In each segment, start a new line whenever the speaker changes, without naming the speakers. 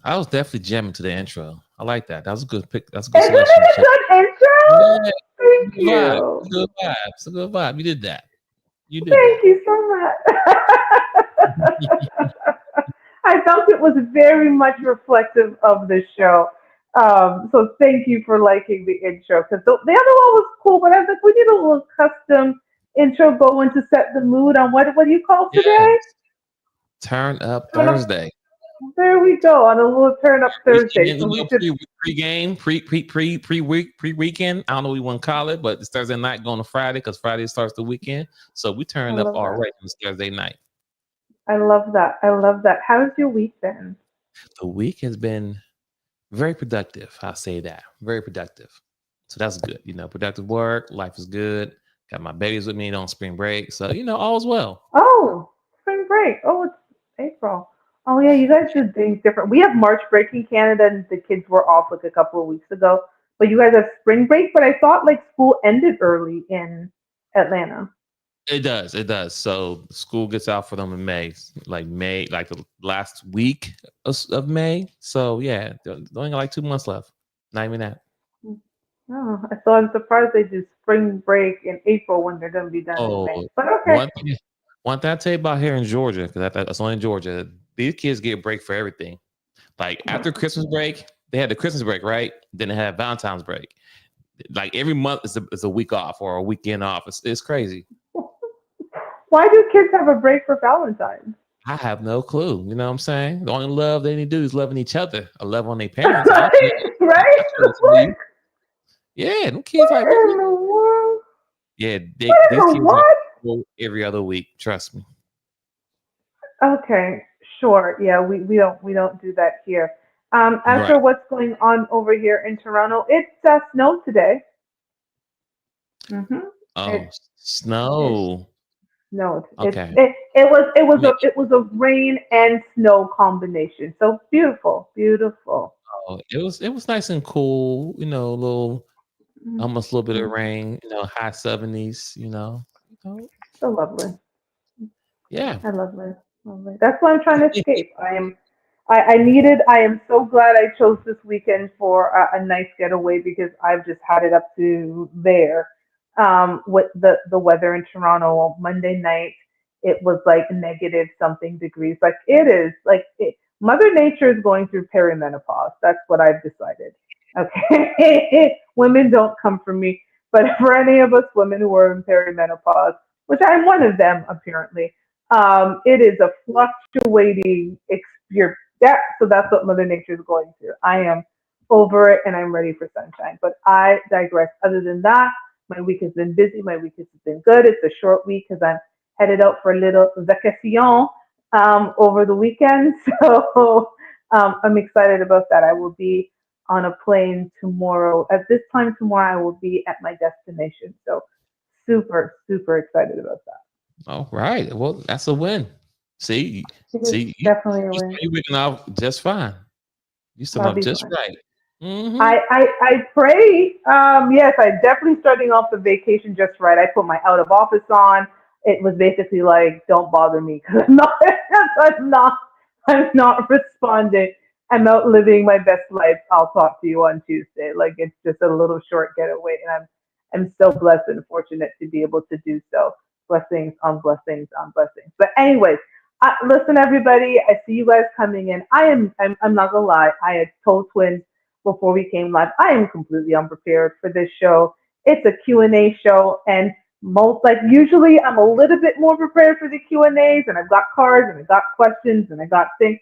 I was definitely jamming to the intro. I like that. That was a good pick. That's a good
Isn't
selection.
it a good intro?
Yeah,
Thank
good vibe.
you.
It's a good vibe. It's a good vibe. You did that. You did
Thank
that.
you so much. I felt it was very much reflective of the show. So thank you for liking the intro because the other one was cool, but I was like, we need a little custom intro going to set the mood on what do you call
Yeah.
today?
Turn up
Turn up.
Thursday.
There we go on a little turn up Thursday.
Weekend, a
So we
little
should.
pre-game, pre-weekend. I don't know what you want to call it, but it's Thursday night going to Friday because Friday starts the weekend. So we
I
turned up
love that.
already on Thursday night.
I love that. I love that. How's your week been?
The week has been very productive. I'll say that. Very productive. So that's good. Productive work. Life is good. Got my babies with me on spring break. So, all's well.
Oh, spring break. Oh, it's April. Oh yeah, you guys do things different. We have March break in Canada, and the kids were off like a couple of weeks ago. But you guys have spring break. But I thought like school ended early in Atlanta.
It does. It does. So school gets out for them in May, like the last week of May. So yeah, only got like 2 months left. Not even that.
Oh, so I'm surprised they do spring break in April when they're going to be done in
Oh,
May. But okay.
one thing, one thing I tell you about here in Georgia, because that's only in Georgia. These kids get a break for everything. Like after Christmas break, they had the Christmas break, right? Then they had Valentine's break. Like every month is a week off or a weekend off. It's crazy.
Why do kids have a break for Valentine's?
I have no clue. You know what I'm saying? The only love they need to do is loving each other or love on their parents. I don't know.
Right?
I show it to
What?
you. Yeah, them kids like
What in the world?
yeah,
What in
these
the
kids are
what?
every other week. Trust me.
Okay, sure. Yeah, we don't do that here. As
Right.
for what's going on over here in Toronto, it's snow today. hmm
Oh,
It it
snow.
snowed.
Okay. I
It was a rain and snow combination. So beautiful, beautiful.
it was nice and cool. A little almost a little bit of
Mm-hmm.
rain. High 70s.
So lovely.
Yeah.
I love it. Love it. That's why I'm trying to escape. I am so glad I chose this weekend for a nice getaway because I've just had it up to there. With the weather in Toronto Monday night, it was like negative something degrees. Like it is like Mother Nature is going through perimenopause. That's what I've decided. Okay, women don't come for me, but for any of us women who are in perimenopause, which I'm one of them apparently, it is a fluctuating experience. So that's what Mother Nature is going through. I am over it and I'm ready for sunshine. But I digress. Other than that, my week has been busy. My week has been good. It's a short week because I'm headed out for a little vacation over the weekend. So I'm excited about that. I will be on a plane tomorrow. At this time tomorrow, I will be at my destination. So super, super excited about that.
All right. Well, that's a win. See,
It is
see,
definitely a win.
you waking up just fine. You still
I'll
up
be
just
fine.
right. Mm-hmm.
I pray. Yes, I definitely starting off the vacation just right. I put my out of office on. It was basically like, don't bother me because I'm not, I'm not responding. I'm out living my best life. I'll talk to you on Tuesday. Like it's just a little short getaway, and I'm so blessed and fortunate to be able to do so. Blessings on blessings on blessings. But anyways, listen, everybody. I see you guys coming in. I'm not gonna lie. I had told twins before we came live. I am completely unprepared for this show. It's a Q&A show, and most like usually I'm a little bit more prepared for the Q&As, and I've got cards and I got questions and I got things.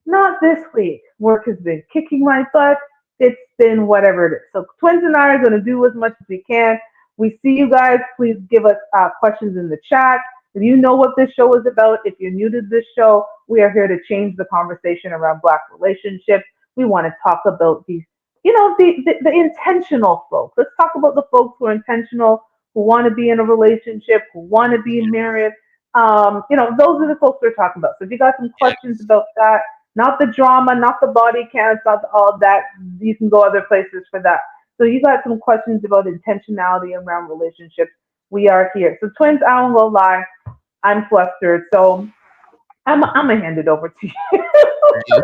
Not this week. Work has been kicking my butt. It's been whatever it is. So Twins and I are going to do as much as we can. We see you guys. Please give us questions in the chat. If you know what this show is about, if you're new to this show, we are here to change the conversation around Black relationships. We want to talk about these, the intentional folks. Let's talk about the folks who are intentional, who want to be in a relationship, who want to be married. Those are the folks we're talking about. So if you got some questions
Yes.
about that, not the drama, not the body counts, not all that, you can go other places for that. So you got some questions about intentionality around relationships. We are here. So twins, I don't gonna lie, I'm flustered. So I'm gonna hand it over to you.
Yeah,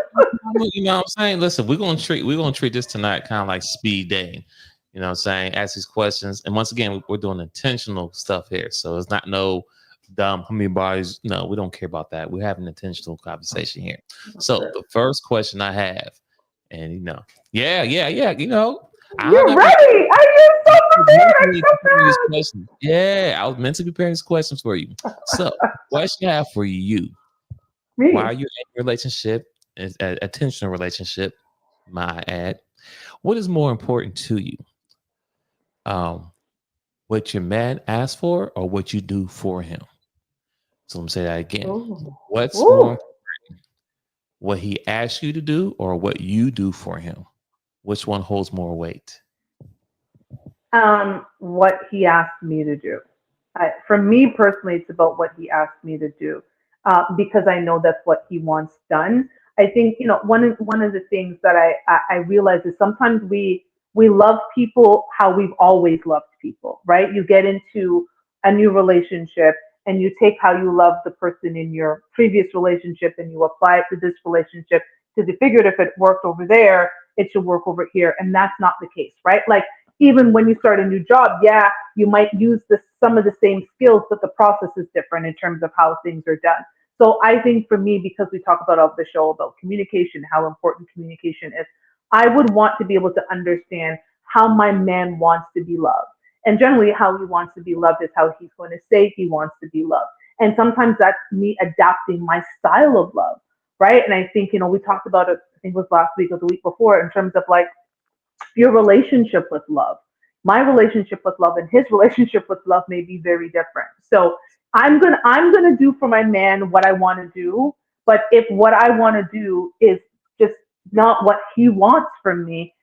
you know what I'm saying? Listen, we're gonna treat this tonight kind of like speed dating. You know what I'm saying? Ask these questions. And once again, we're doing intentional stuff here. So it's not no dumb how many bodies. No, we don't care about that. We're having an intentional conversation here. So the first question I have, and yeah, I
You're
never
ready. I am so prepared. I'm
mentally
so
preparing these
proud.
questions. Yeah, I was mentally preparing these questions for you. So, question I have for you: while
Me.
you're in a relationship, an attentional relationship, my ad, what is more important to you? Um, what your man asks for or what you do for him? So let me say that again.
Ooh.
What's more
Ooh.
important, what he asks you to do or what you do for him? Which one holds more weight?
What he asked me to do. For me personally, it's about what he asked me to do, because I know that's what he wants done. I think one of the things that I realize is sometimes we love people how we've always loved people, right? You get into a new relationship and you take how you love the person in your previous relationship and you apply it to this relationship because you figured if it worked over there, it should work over here, and that's not the case, right? Like even when you start a new job, yeah, you might use some of the same skills, but the process is different in terms of how things are done. So I think for me, because we talk about on the show about communication, how important communication is, I would want to be able to understand how my man wants to be loved. And generally, how he wants to be loved is how he's going to say he wants to be loved. And sometimes that's me adapting my style of love, right? And I think, we talked about it, I think it was last week or the week before, in terms of like your relationship with love. My relationship with love and his relationship with love may be very different. So I'm gonna do for my man what I want to do, but if what I want to do is just not what he wants from me,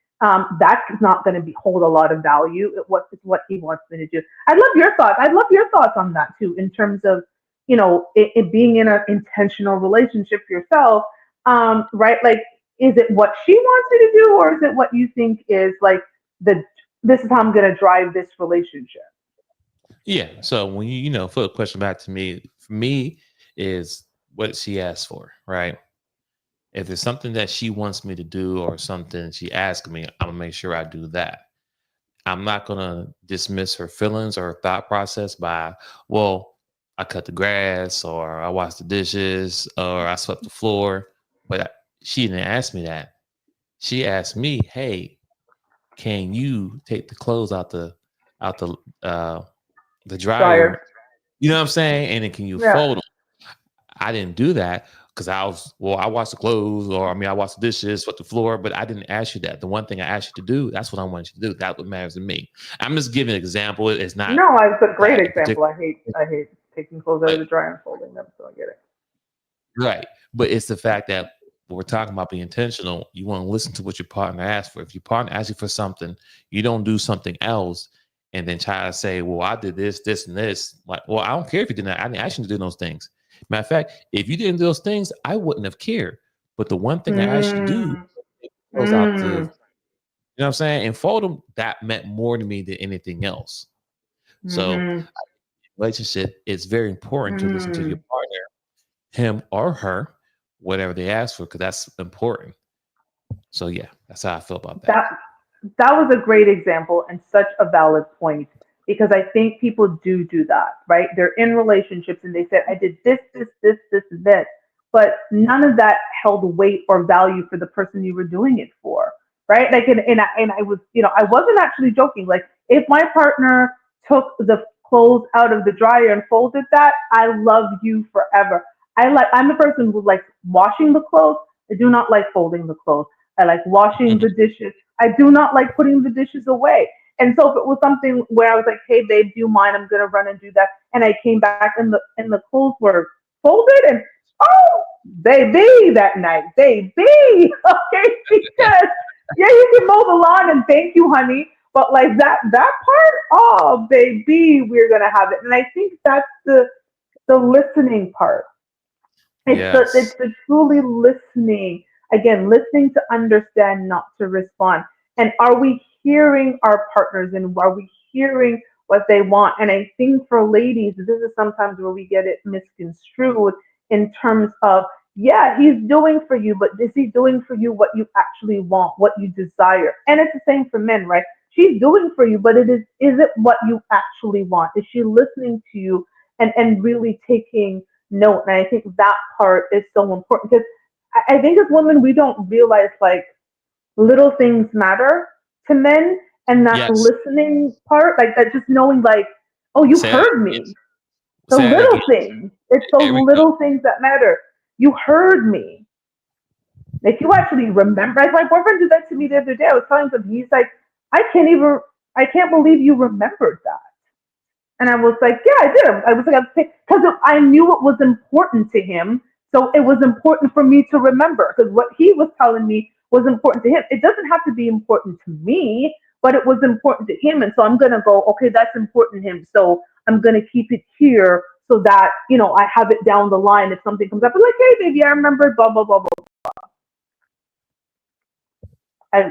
that's not going to be hold a lot of value. What he wants me to do. I'd love your thoughts. I'd love your thoughts on that too, in terms of it being in an intentional relationship yourself, right? Like, is it what she wants you to do, or is it what you think is like the this is how I'm going to drive this relationship?
Yeah. So when you flip the question back to me, for me is what she asked for, right? If it's something that she wants me to do or something she asks me, I'm gonna make sure I do that. I'm not gonna dismiss her feelings or her thought process by, well, I cut the grass or I washed the dishes or I swept the floor. But she didn't ask me that. She asked me, "Hey, can you take the clothes out the
Dryer.
dryer? You know what I'm saying? And then can you
Yeah.
fold them?" I didn't do that because I washed the clothes or I mean, I washed the dishes, swept the floor, but I didn't ask you that. The one thing I asked you to do, that's what I want you to do. That's what matters to me. I'm just giving an example. It's not
No, it's a great
that in
example.
particular,
I hate taking clothes out of
but
the dryer and folding them, so I get it.
right. But it's the fact that when we're talking about being intentional, you want to listen to what your partner asks for. If your partner asks you for something, you don't do something else and then try to say, well, I did this, this, and this. Like, well, I don't care if you did that. I didn't ask you to do those things. Matter of fact, if you didn't do those things, I wouldn't have cared. But the one thing I asked you to do
Mm,
goes out to,
mm,
what I'm saying? And for them, that meant more to me than anything else. So
mm-hmm,
relationship, it's very important to listen to your
mm.
partner, him or her, whatever they ask for, because that's important. So yeah, that's how I feel about that.
That that was a great example and such a valid point, because I think people do that, right? They're in relationships and they said, I did this, and this, but none of that held weight or value for the person you were doing it for, right? Like, and I was, I wasn't actually joking. Like, if my partner took the clothes out of the dryer and folded that, I love you forever. I'm the person who likes washing the clothes. I do not like folding the clothes. I like washing
Mhm.
the dishes. I do not like putting the dishes away. And so if it was something where I was like, "Hey, babe, do you mind? I'm gonna run and do that," and I came back and the clothes were folded, and oh, baby, that night, baby, okay, because yeah, you can mow the lawn and thank you, honey, but like that part, oh, baby, we're gonna have it. And I think that's the listening part. It's
Yes.
the truly listening. Again, listening to understand, not to respond. And are we hearing our partners, and are we hearing what they want? And I think for ladies, this is sometimes where we get it misconstrued, in terms of, yeah, he's doing for you, but is he doing for you what you actually want, what you desire? And it's the same for men, right? She's doing for you, but is it what you actually want? Is she listening to you and really taking note? And I think that part is so important because I think as women we don't realize like little things matter to men, and that
Yes.
listening part, like that, just knowing like, oh, you
Say that
heard
again.
me. The
Say that
little
again.
things. It's those
There we go.
little things that matter. You heard me. Like you actually remember. Like my boyfriend did that to me the other day. I was telling him, he's like, I can't even, I can't believe you remembered that. And I was like, yeah, I did. I was like, because I knew it was important to him. So it was important for me to remember because what he was telling me was important to him. It doesn't have to be important to me, but it was important to him. And so I'm going to go, okay, that's important to him. So I'm going to keep it here so that, I have it down the line. If something comes up, I'm like, hey, baby, I remember, blah, blah, blah, blah.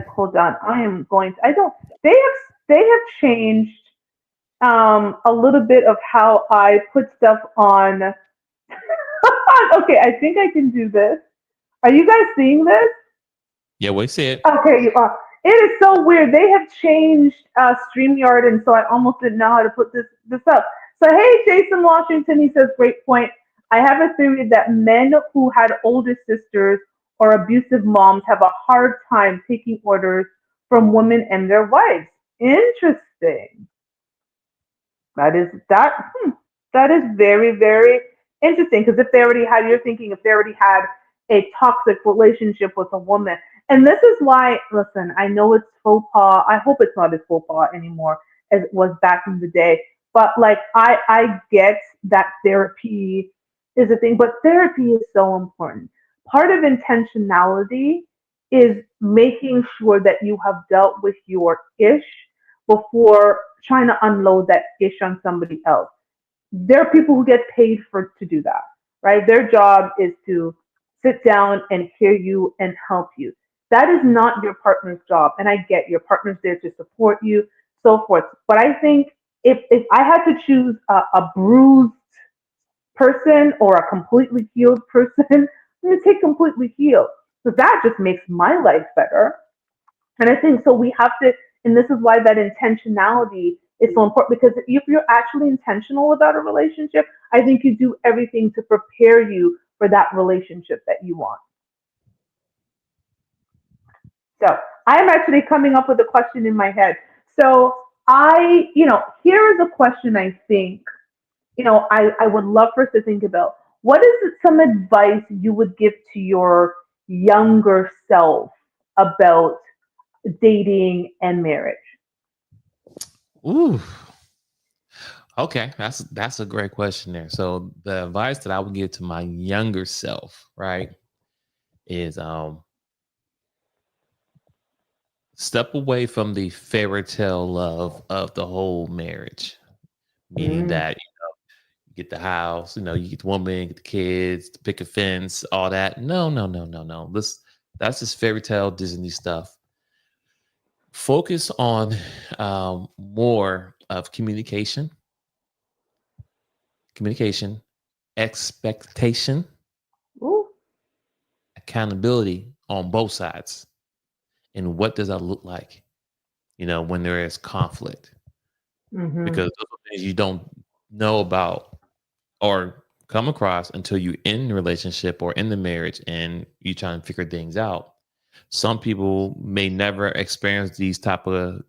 Hold on. I am going to, I don't, they have changed a little bit of how I put stuff on. Okay, I think I can do this. Are you guys seeing this?
Yeah, we said.
Okay, you are. It is so weird. They have changed StreamYard, and so I almost didn't know how to put this up. So, hey, Jason Washington, he says, great point. I have a theory that men who had older sisters or abusive moms have a hard time taking orders from women and their wives. Interesting. That is very, very interesting because if they already had, you're thinking if they already had a toxic relationship with a woman. And this is why, listen, I know it's faux pas. I hope it's not as faux pas anymore as it was back in the day. But like I get that therapy is a thing, but therapy is so important. Part of intentionality is making sure that you have dealt with your ish before trying to unload that ish on somebody else. There are people who get paid for to do that, right? Their job is to sit down and hear you and help you. That is not your partner's job. And I get your partner's there to support you, so forth. But I think if I had to choose a bruised person or a completely healed person, I'm going to take completely healed. So that just makes my life better. And I think so we have to, and this is why that intentionality is so important because if you're actually intentional about a relationship, I think you do everything to prepare you for that relationship that you want. So I'm actually coming up with a question in my head. So here is a question I think, I would love for us to think about. What is some advice you would give to your younger self about dating and marriage?
Ooh. Okay, that's a great question there. So the advice that I would give to my younger self, right, is step away from the fairy tale love of the whole marriage. Meaning
Mm,
that you get the house, you get the woman, get the kids, the picket fence, all that. No, no, no, no, no. That's just fairy tale Disney stuff. Focus on more of communication, expectation,
ooh,
accountability on both sides. And what does that look like, when there is conflict?
mm-hmm,
Because those are things you don't know about or come across until you're in the relationship or in the marriage and you trying to figure things out. Some people may never experience these type of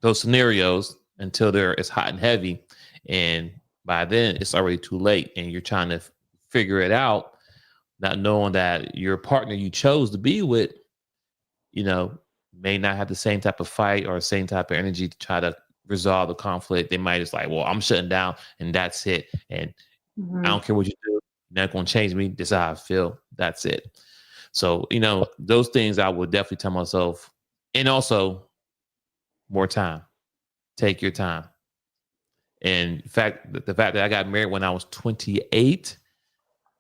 those scenarios until it's hot and heavy, and by then it's already too late, and you're trying to figure it out, not knowing that your partner you chose to be with, you know, may not have the same type of fight or same type of energy to try to resolve the conflict. They might just like, well, I'm shutting down and that's it. And I
mm-hmm,
don't care what you do. You're not going to change me. This is how I feel. That's it. So, those things I would definitely tell myself. And also more time. Take your time. And the fact that I got married when I was 28,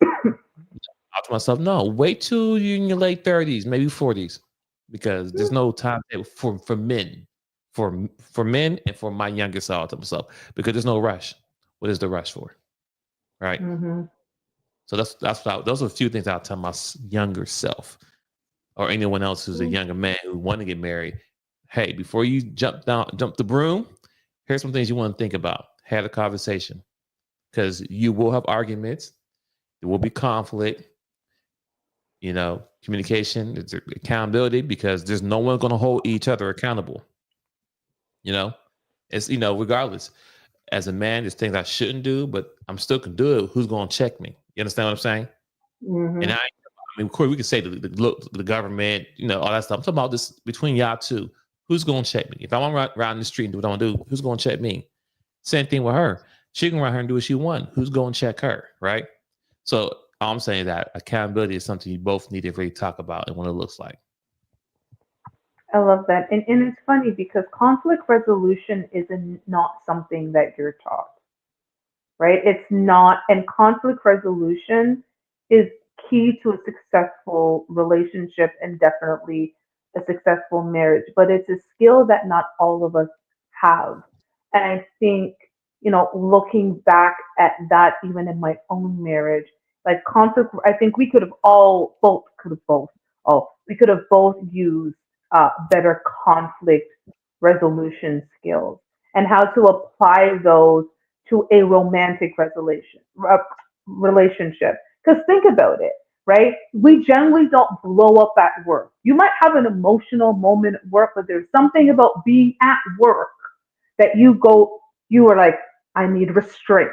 I told myself, no, wait till you're in your late 30s, maybe 40s, because there's no time for men, for men and for my youngest self, I told myself, because there's no rush. What is the rush for? Right.
mm-hmm.
So those are a few things I'll tell my younger self or anyone else who's a younger man who want to get married. Hey, before you jump the broom, here's some things you want to think about. Have a conversation because you will have arguments. There will be conflict. Communication, it's accountability because there's no one going to hold each other accountable. It's regardless. As a man, there's things I shouldn't do, but I'm still gonna do it. Who's gonna check me? You understand what I'm saying?
Mm-hmm.
And I mean, of course, we can say the government, all that stuff. I'm talking about this between y'all two. Who's gonna check me? If I want to run around the street and do what I want to do, who's gonna check me? Same thing with her. She can run her and do what she wants. Who's gonna check her? Right? So all I'm saying is that accountability is something you both need to really talk about and what it looks like.
I love that. And it's funny because conflict resolution is not something that you're taught, right? It's not, and conflict resolution is key to a successful relationship and definitely a successful marriage, but it's a skill that not all of us have. And I think, looking back at that, even in my own marriage, like conflict, I think we could have both used better conflict resolution skills and how to apply those to a romantic relationship. Because think about it, right? We generally don't blow up at work. You might have an emotional moment at work, but there's something about being at work that you are like, I need restraint,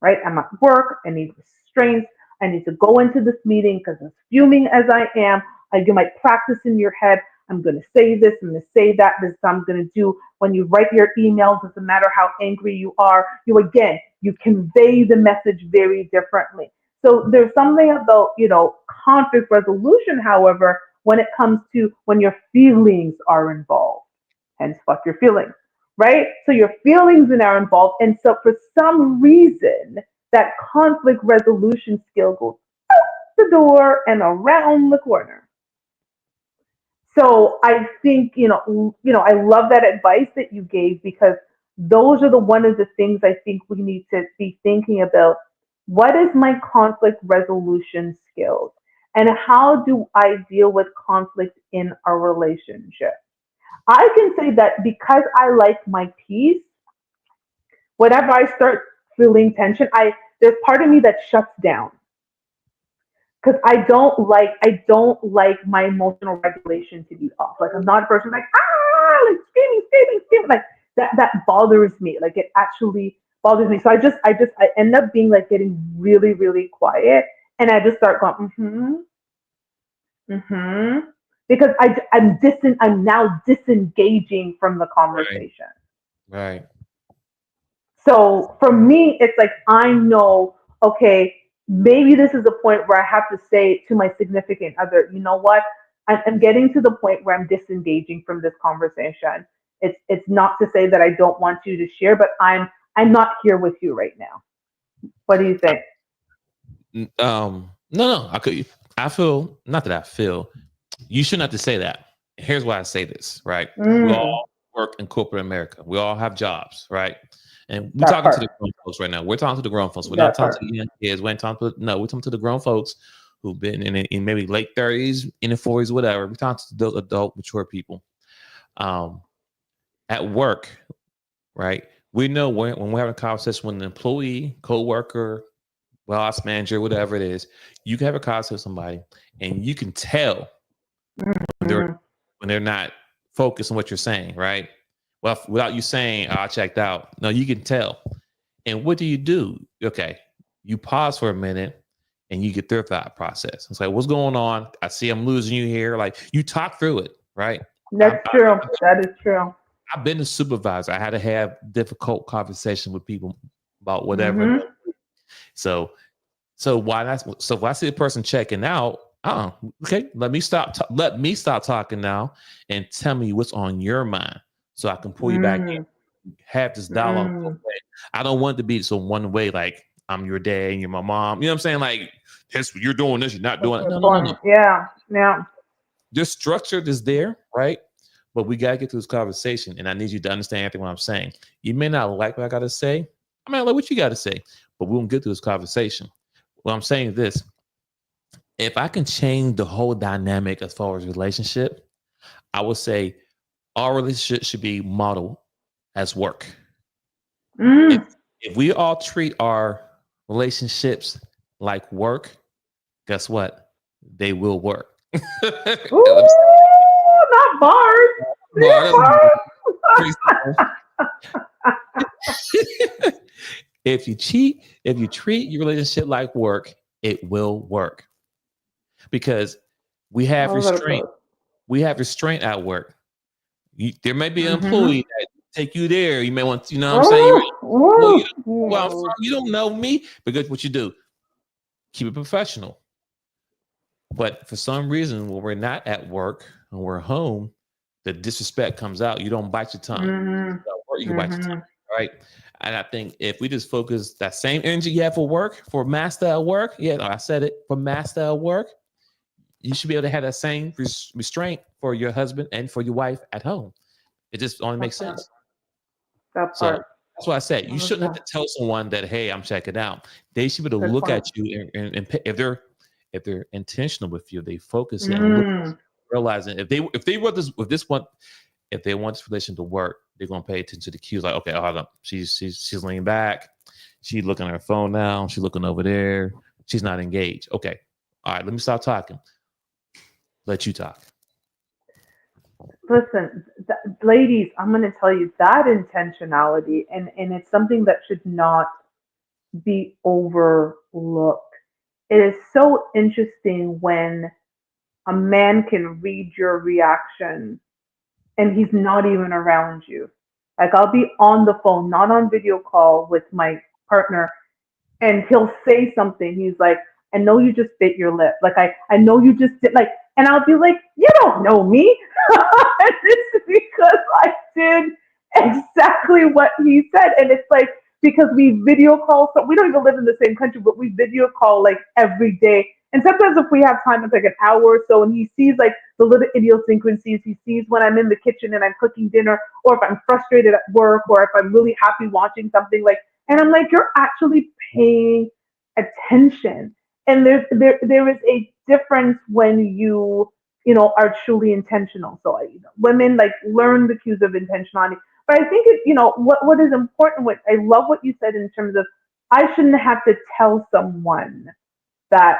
right? I'm at work, I need restraint. I need to go into this meeting because as fuming as I am, you might practice in your head. I'm going to say this, I'm going to say that, this is what I'm going to do. When you write your emails, doesn't matter how angry you are, you convey the message very differently. So there's something about, conflict resolution, however, when it comes to when your feelings are involved, hence fuck your feelings, right? So your feelings are involved. And so for some reason, that conflict resolution skill goes out the door and around the corner. So I think, I love that advice that you gave because those are the one of the things I think we need to be thinking about. What is my conflict resolution skills? And how do I deal with conflict in a relationship? I can say that because I like my peace, whenever I start feeling tension, there's part of me that shuts down because I don't like my emotional regulation to be off. Like I'm not a person like like screaming, screaming, screaming. Like that bothers me. Like it actually bothers me. So I end up being like getting really, really quiet and I just start going, because I'm now disengaging from the
Right.
conversation.
Right.
So for me, it's like I know, okay, maybe this is a point where I have to say to my significant other, you know what? I'm getting to the point where I'm disengaging from this conversation. It's not to say that I don't want you to share, but I'm not here with you right now. What do you think?
No. I feel not that I feel. You shouldn't have to say that. Here's why I say this. Right. We
Mm,
all work in corporate America. We all have jobs. Right. And we're
that
talking to the
part.
grown folks right now. We're talking to the grown folks. We're not
That
talking
part.
to the young kids. We ain't talking to no. We're talking to the grown folks who've been in maybe late 30s, in the 40s, whatever. We're talking to the adult, mature people. Um, at work, right? We know when we're having a conversation with an employee, coworker, boss, manager, whatever it is, you can have a conversation with somebody, and you can tell when they're
Mm,
when they're not focused on what you're saying, right? Well, without you saying, oh, "I checked out," no, you can tell. And what do? Okay, you pause for a minute and you get their thought process. It's like, what's going on? I see I'm losing you here. Like you talk through it, right? I,
that's true. That is true.
I've been a supervisor. I had to have difficult conversation with people about whatever.
Mm-hmm.
So so if I see a person checking out, okay, let me stop talking now and tell me what's on your mind so I can pull you back
Mm,
in, have this dialogue.
mm.
I don't want it to be so one way, like I'm your dad and you're my mom. You know what I'm saying? Like, this, you're doing this, you're not
That's
doing it.
the
No.
point. Yeah. Yeah.
This structure is there, right? But we gotta get to this conversation, and I need you to understand everything what I'm saying. You may not like what I gotta say. I may not like what you gotta say, but we're gonna get to this conversation. What I'm saying is this: if I can change the whole dynamic as far as relationship, I would say our relationship should be modeled as work. If
Mm.
if we all treat our relationships like work, guess what? They will work.
Ooh, not bars.
Bar,
Yeah,
that's
bars.
pretty simple. If you treat your relationship like work, it will work because we have
Oh, that
restraint.
approach.
We have restraint at work. There may be an
Mm-hmm.
employee that take you there. You may want, you know what I'm saying?
Oh,
Well, you don't
oh,
know where I'm from.
oh.
You don't know me. Because what you do, keep it professional. But for some reason, when we're not at work and we're home, the disrespect comes out. You don't bite your tongue.
Mm-hmm.
You can bite your
Mm-hmm.
tongue, right? And I think if we just focus that same energy you have for work, for master at work, yeah, I said it, for master at work, you should be able to have that same restraint for your husband and for your wife at home. It just only
That
makes
part.
sense.
That
So
part.
that's why I said you
Oh,
shouldn't have
okay.
to tell someone that, hey, I'm checking out. They should be able to
Good
look
point.
at you if they're intentional with you, they focus it and look
Mm.
realizing if they want this with this one, if they want this relation to work, they're gonna pay attention to the cues. Like, okay, hold up, she's leaning back, she's looking at her phone now, she's looking over there, she's not engaged. Okay, all right, let me stop talking. Let you talk.
Listen, ladies, I'm going to tell you that intentionality, and it's something that should not be overlooked. It is so interesting when a man can read your reaction and he's not even around you. Like, I'll be on the phone, not on video call with my partner, and he'll say something. He's like, I know you just bit your lip. Like, I know you just did, like, and I'll be like, you don't know me. It's because I did exactly what he said. And it's like, because we video call, so we don't even live in the same country, but we video call like every day. And sometimes if we have time, it's like an hour or so, and he sees like the little idiosyncrasies. He sees when I'm in the kitchen and I'm cooking dinner, or if I'm frustrated at work, or if I'm really happy watching something like, and I'm like, you're actually paying attention. And there is a difference when are truly intentional. So women like learn the cues of intentionality. But I think what is important. What I love what you said in terms of I shouldn't have to tell someone that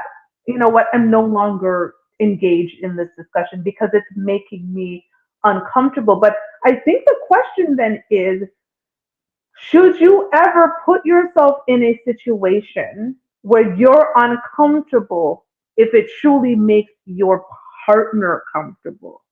what I'm no longer engaged in this discussion because it's making me uncomfortable. But I think the question then is, should you ever put yourself in a situation where you're uncomfortable if it truly makes your partner comfortable?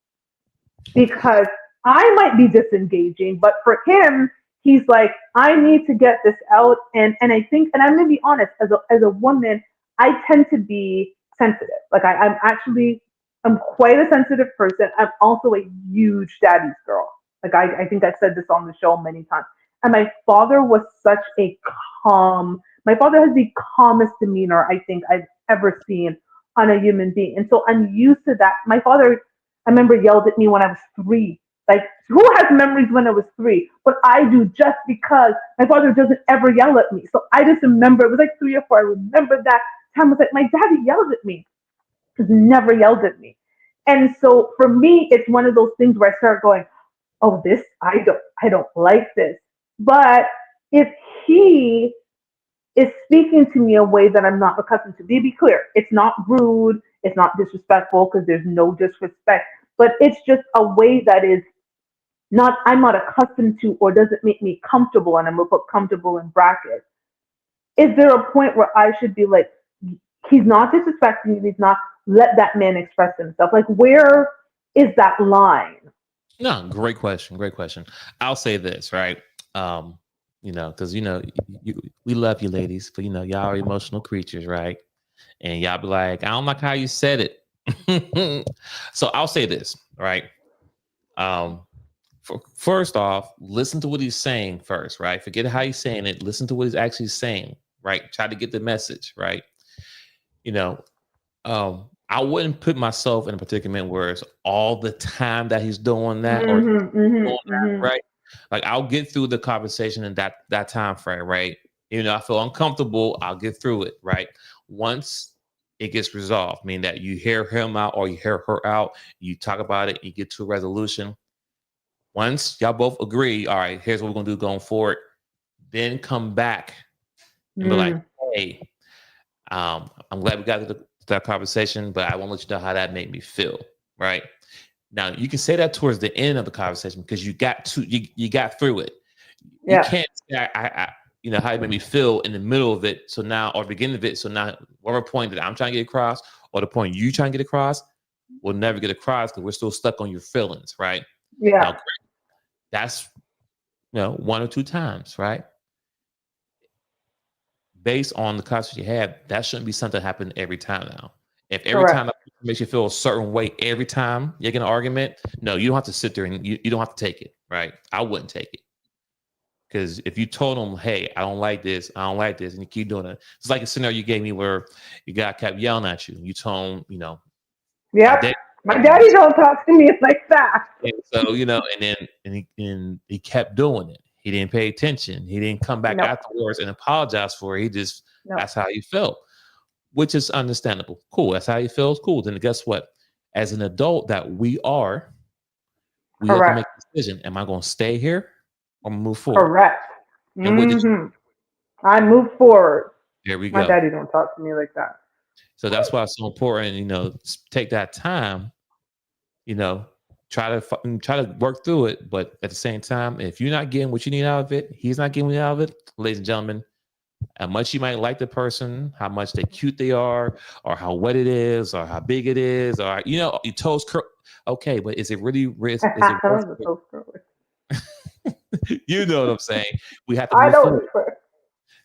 Because I might be disengaging, but for him, he's like, I need to get this out. And I think, and I'm gonna be honest, as a woman, I tend to be sensitive. Like I'm quite a sensitive person. I'm also a huge daddy's girl. Like I think I've said this on the show many times. And my father was such a my father has the calmest demeanor I think I've ever seen on a human being. And so I'm used to that. My father, I remember, yelled at me when I was 3. Like, who has memories when I was 3? But I do, just because my father doesn't ever yell at me. So I just remember, it was like 3 or 4. I remember that time. I was like, my daddy yelled at me. He's never yelled at me. And so for me, it's one of those things where I start going, oh, this, I don't like this. But if he is speaking to me a way that I'm not accustomed to. Be clear, it's not rude, it's not disrespectful because there's no disrespect, but it's just a way that is not I'm not accustomed to or doesn't make me comfortable, and I'm gonna put comfortable in brackets. Is there a point where I should be like, he's not disrespecting you, he's not let that man express himself? Like where is that line?
No, great question. Great question. I'll say this, right? Um, because we love you ladies, but y'all are emotional creatures, right? And y'all be like, I don't like how you said it. So I'll say this, right? Um, first off, listen to what he's saying first, right? Forget how he's saying it. Listen to what he's actually saying, right? Try to get the message, right? You know, I wouldn't put myself in a predicament where it's all the time that he's doing that or
Mm-hmm,
doing
mm-hmm,
that,
mm-hmm.
right? Like I'll get through the conversation in that time frame, right? I feel uncomfortable, I'll get through it, right? once it gets resolved, meaning that you hear him out or you hear her out, you talk about it, you get to a resolution. Once y'all both agree, all right, here's what we're gonna do going forward, then come back and be like,
Mm.
hey, I'm glad we got to that conversation, but I want to let you know how that made me feel. Right now, you can say that towards the end of the conversation because you got through it. You
Yeah.
can't say how it made me feel in the middle of it. So now, or beginning of it. So now, whatever point that I'm trying to get across, or the point you trying to get across, will never get across because we're still stuck on your feelings. Right
Yeah.
now, that's one or two times. Right, based on the conversation you had, that shouldn't be something that happen every time now. If every time
Correct.
that makes you feel a certain way every time you get an argument, no, you don't have to sit there and you don't have to take it, right? I wouldn't take it. Because if you told them, hey, I don't like this, and you keep doing it, it's like a scenario you gave me where your guy kept yelling at you. You told him, my
Yep.
dad
My
at me.
daddy don't talk to me like that.
And so, and he kept doing it. He didn't pay attention. He didn't come back
Nope.
afterwards and apologize for it. He just,
Nope.
that's how he felt, which is understandable. Cool. That's how he feels. Cool. Then guess what? As an adult that we have to
Correct.
make a decision. Am I going to stay here or move forward?
Correct.
And what did you,
I move forward.
there we
My
go.
daddy don't talk to me like that.
So that's why it's so important, take that time, you know, try to work through it. But at the same time, if you're not getting what you need out of it, he's not getting what out of it, ladies and gentlemen, how much you might like the person, how much they cute they are, or how wet it is, or how big it is, or your toes curl. Okay, but is it really risk? Is it worth
That was
it?
so screwy.
You know what I'm saying? We have to
I
move
know
forward
it's fair.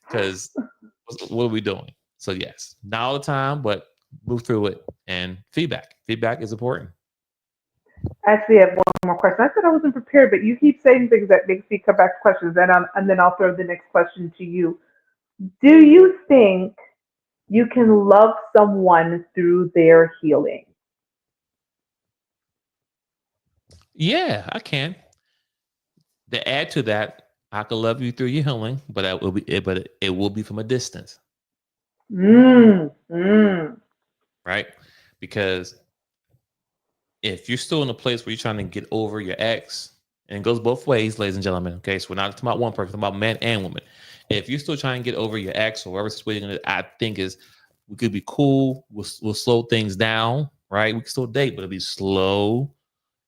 because what are we doing? So yes, not all the time, but move through it. And feedback is important.
Actually, I have one more question. I said I wasn't prepared, but you keep saying things that makes me come back to questions, and then I'll throw the next question to you. Do you think you can love someone through their healing?
Yeah, I can. To add to that, I can love you through your healing, but it will be from a distance,
Mm, mm,
right? Because if you're still in a place where you're trying to get over your ex, and it goes both ways, ladies and gentlemen. Okay, so we're not talking about one person, we're talking about man and woman. If you're still trying to get over your ex or whatever situation that I think is, we could be cool. We'll slow things down, right? We can still date, but it'll be slow,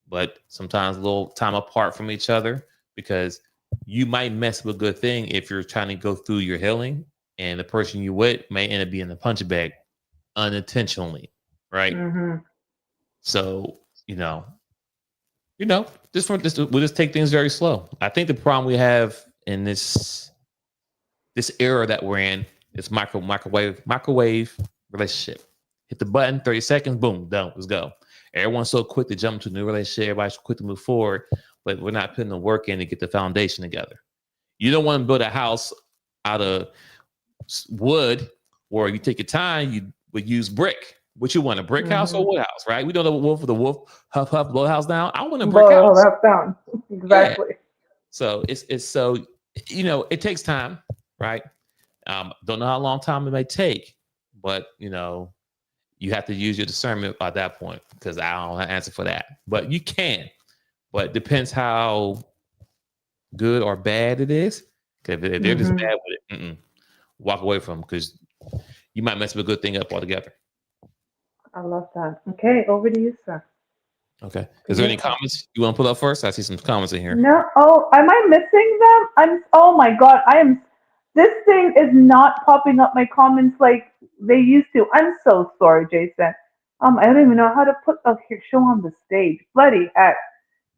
but sometimes a little time apart from each other because you might mess with a good thing if you're trying to go through your healing, and the person you with may end up being a punch bag unintentionally, right?
mm-hmm.
So we'll just take things very slow. I think the problem we have in this era that we're in is microwave relationship. Hit the button, 30 seconds, boom, done. Let's go. Everyone's so quick to jump into a new relationship. Everybody's so quick to move forward, but we're not putting the work in to get the foundation together. You don't want to build a house out of wood where you take your time. You would use brick. What you want, a brick house or
Mm-hmm.
wood house, right? We know the wolf huff huff blow house down. I want a brick
Well,
house.
that's down.
Yeah.
Exactly.
So it's so it takes time, right? Don't know how long time it may take, but you have to use your discernment at that point because I don't have an answer for that. But you can. But it depends how good or bad it is. Because if they're just
Mm-hmm.
bad with it, walk away from them because you might mess a good thing up altogether.
I love that. Okay, over to you, sir.
Okay.
The
Is there
new
any
question.
comments you want to put up first? I see some comments in here.
No. Oh, am I missing them? Oh my God. I am. This thing is not popping up my comments like they used to. I'm so sorry, Jason. I don't even know how to put here show on the stage. Bloody heck.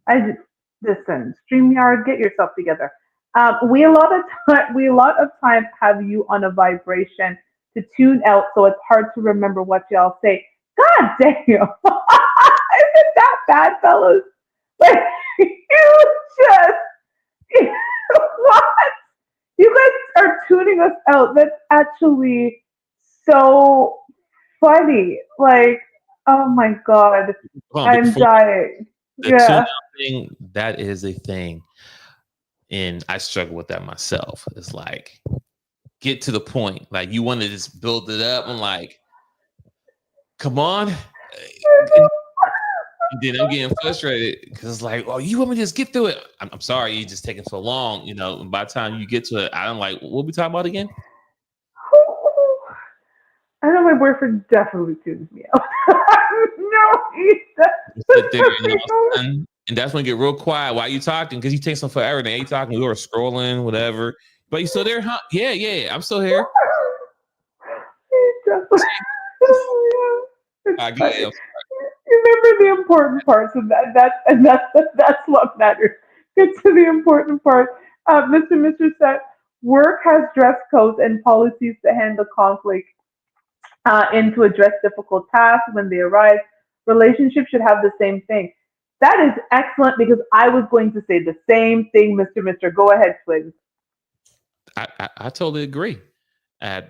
I just listen. StreamYard, get yourself together. We a lot of time have you on a vibration to tune out, so it's hard to remember what y'all say. God damn. Isn't that bad, fellas? Like, you just, what? You guys are tuning us out. That's actually so funny. Like, oh my God.
Hold on,
I'm
before
dying.
the tune
Yeah.
out thing, that is a thing. And I struggle with that myself. It's like get to the point. Like you want to just build it up. I'm like, come on. And then I'm getting frustrated because it's like, oh, you want me to just get through it? I'm sorry, you just taking so long. And by the time you get to it, I'm like, what we talking about again?
I know my boyfriend definitely tunes me out. No, he
You sit there and
definitely
all of a
don't.
sudden, and that's when it get real quiet. Why you talking? Because you take some forever. Then you talking, you are scrolling, whatever. But you still there, huh? Yeah, yeah, I'm still here.
He definitely. Yeah, it's
I got
funny.
it.
You remember the important parts of that. That's what matters. Get to the important part. Mr. said, work has dress codes and policies to handle conflict and to address difficult tasks when they arise. Relationships should have the same thing. That is excellent because I was going to say the same thing, Mr. Go ahead, Twins.
I totally agree. I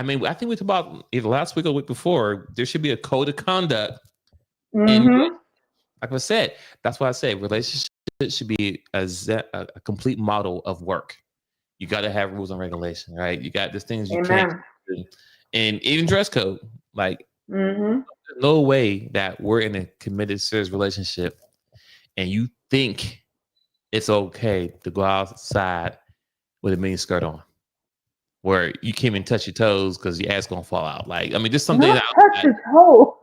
mean, I think we talked about either last week or the week before. There should be a code of conduct, and
Mm-hmm.
like I said, that's why I say relationship should be a complete model of work. You got to have rules and regulation, right? You got these things you can't
Amen.
do, and even dress code. Like,
Mm-hmm.
there's no way that we're in a committed, serious relationship, and you think it's okay to go outside with a mini skirt on, where you can't even touch your toes because your ass gonna fall out. Like, I mean, just something
Not
that,
touch his toe.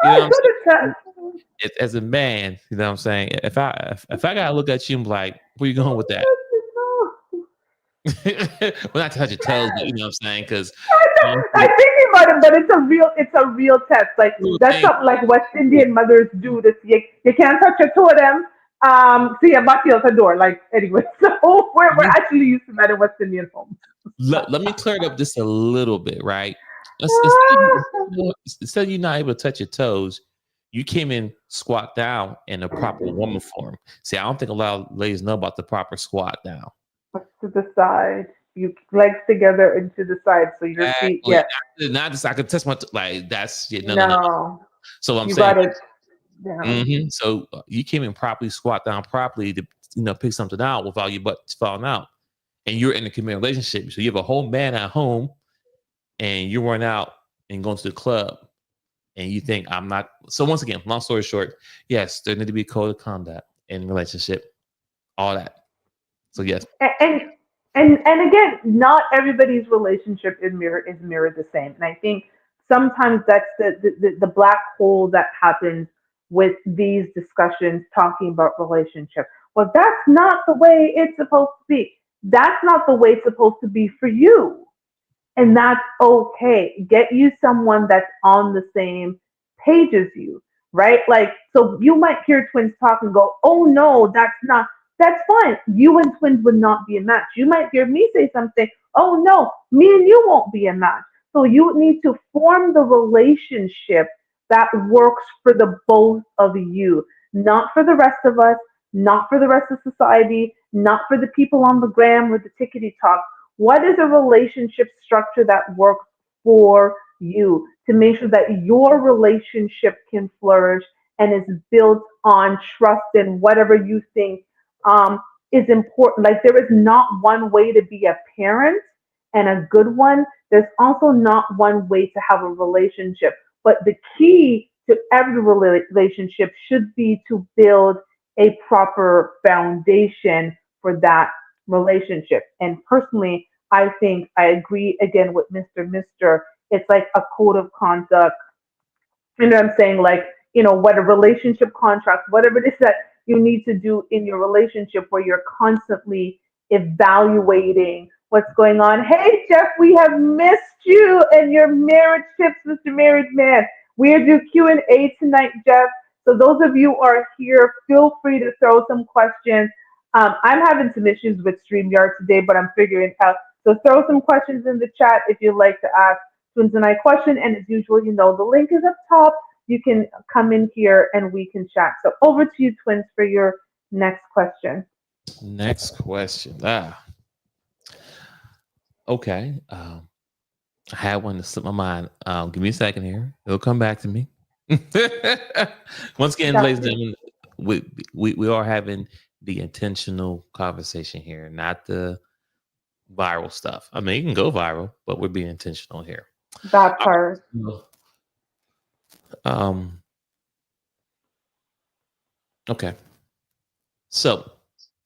you know
I
what I'm
could have
saying?
touched.
As a man, you know what I'm saying? If I gotta look at you and be like, where you going with that?
Touch his toe.
Well, not to touch your toes, but you know what I'm saying? Because
I think about it, but it's a real test. Like
little
that's
thing,
something like West Indian mothers do. This you can't touch your toe of them. See a bati out the door. Like anyway, so we're actually used to that in West Indian homes.
let me clear it up just a little bit, right? Instead of you not able to touch your toes, you came in squat down in a proper woman form. See, I don't think a lot of ladies know about the proper squat down.
To the side, you legs together and to the side, so your feet.
Exactly.
Yeah,
Not just I could touch like that's yeah, no.
no,
So I'm
you
saying,
got it down.
so you came in properly, squat down properly to pick something out without your butt falling out, and you're in a committed relationship. So you have a whole man at home, and you're going out and going to the club, and you think I'm not. So once again, long story short, yes, there need to be a code of conduct in relationship, all that. So yes,
and and again, not everybody's relationship is mirrored the same. And I think sometimes that's the black hole that happens with these discussions talking about relationship. Well, that's not the way it's supposed to be. That's not the way it's supposed to be for you. And that's okay. Get you someone that's on the same page as you, right? Like, so you might hear twins talk and go, oh no, that's not, that's fine. You and twins would not be a match. You might hear me say something, oh no, me and you won't be a match. So you need to form the relationship that works for the both of you, not for the rest of us, not for the rest of society, not for the people on the gram or the tickety talk. What is a relationship structure that works for you to make sure that your relationship can flourish and is built on trust and whatever you think is important? Like, there is not one way to be a parent and a good one. There's also not one way to have a relationship. But the key to every relationship should be to build a proper foundation for that relationship. And personally, I think I agree again with Mr. It's like a code of conduct. You know what I'm saying? Like, what a relationship contract, whatever it is that you need to do in your relationship where you're constantly evaluating what's going on. Hey, Jeff, we have missed you and your marriage tips, Mr. Married Man. We're do Q&A tonight, Jeff. So those of you who are here, feel free to throw some questions. I'm having some issues with StreamYard today, but I'm figuring it out. So throw some questions in the chat if you'd like to ask Twins and I question. And as usual, the link is up top. You can come in here and we can chat. So over to you, Twins, for your next question.
next question. Okay. I had one to slip my mind. Give me a second here. It'll come back to me. Once again, ladies and
Gotcha.
gentlemen, we are having the intentional conversation here, not the viral stuff. I mean, it can go viral, but we're being intentional here.
That
All
part.
right. Um, okay. So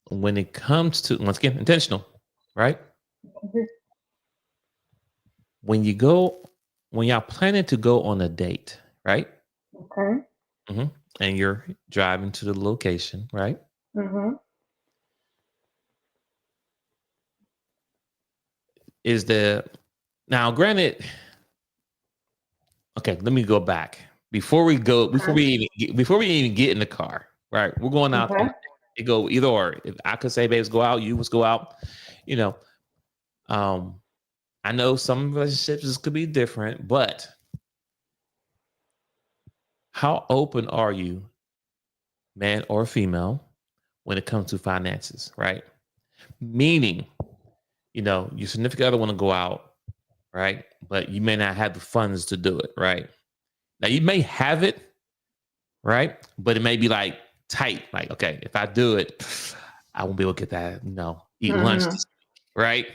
when it comes to, once again, intentional, right? When you go, when y'all planning to go on a date, right?
Okay.
hmm And you're driving to the location, right?
Mhm.
Is the now granted? Okay, let me go back before we go.
Okay.
Before we even get in the car, right? We're going out.
Okay.
It go either or. If I could say, "Babes, go out," you must go out. You know, um, I know some relationships could be different, but how open are you, man or female, when it comes to finances, right? Meaning, your significant other want to go out, right? But you may not have the funds to do it, right? Now you may have it, right? But it may be like tight. Like, okay, if I do it, I won't be able to get that, eat lunch
Mhm.
this week, right?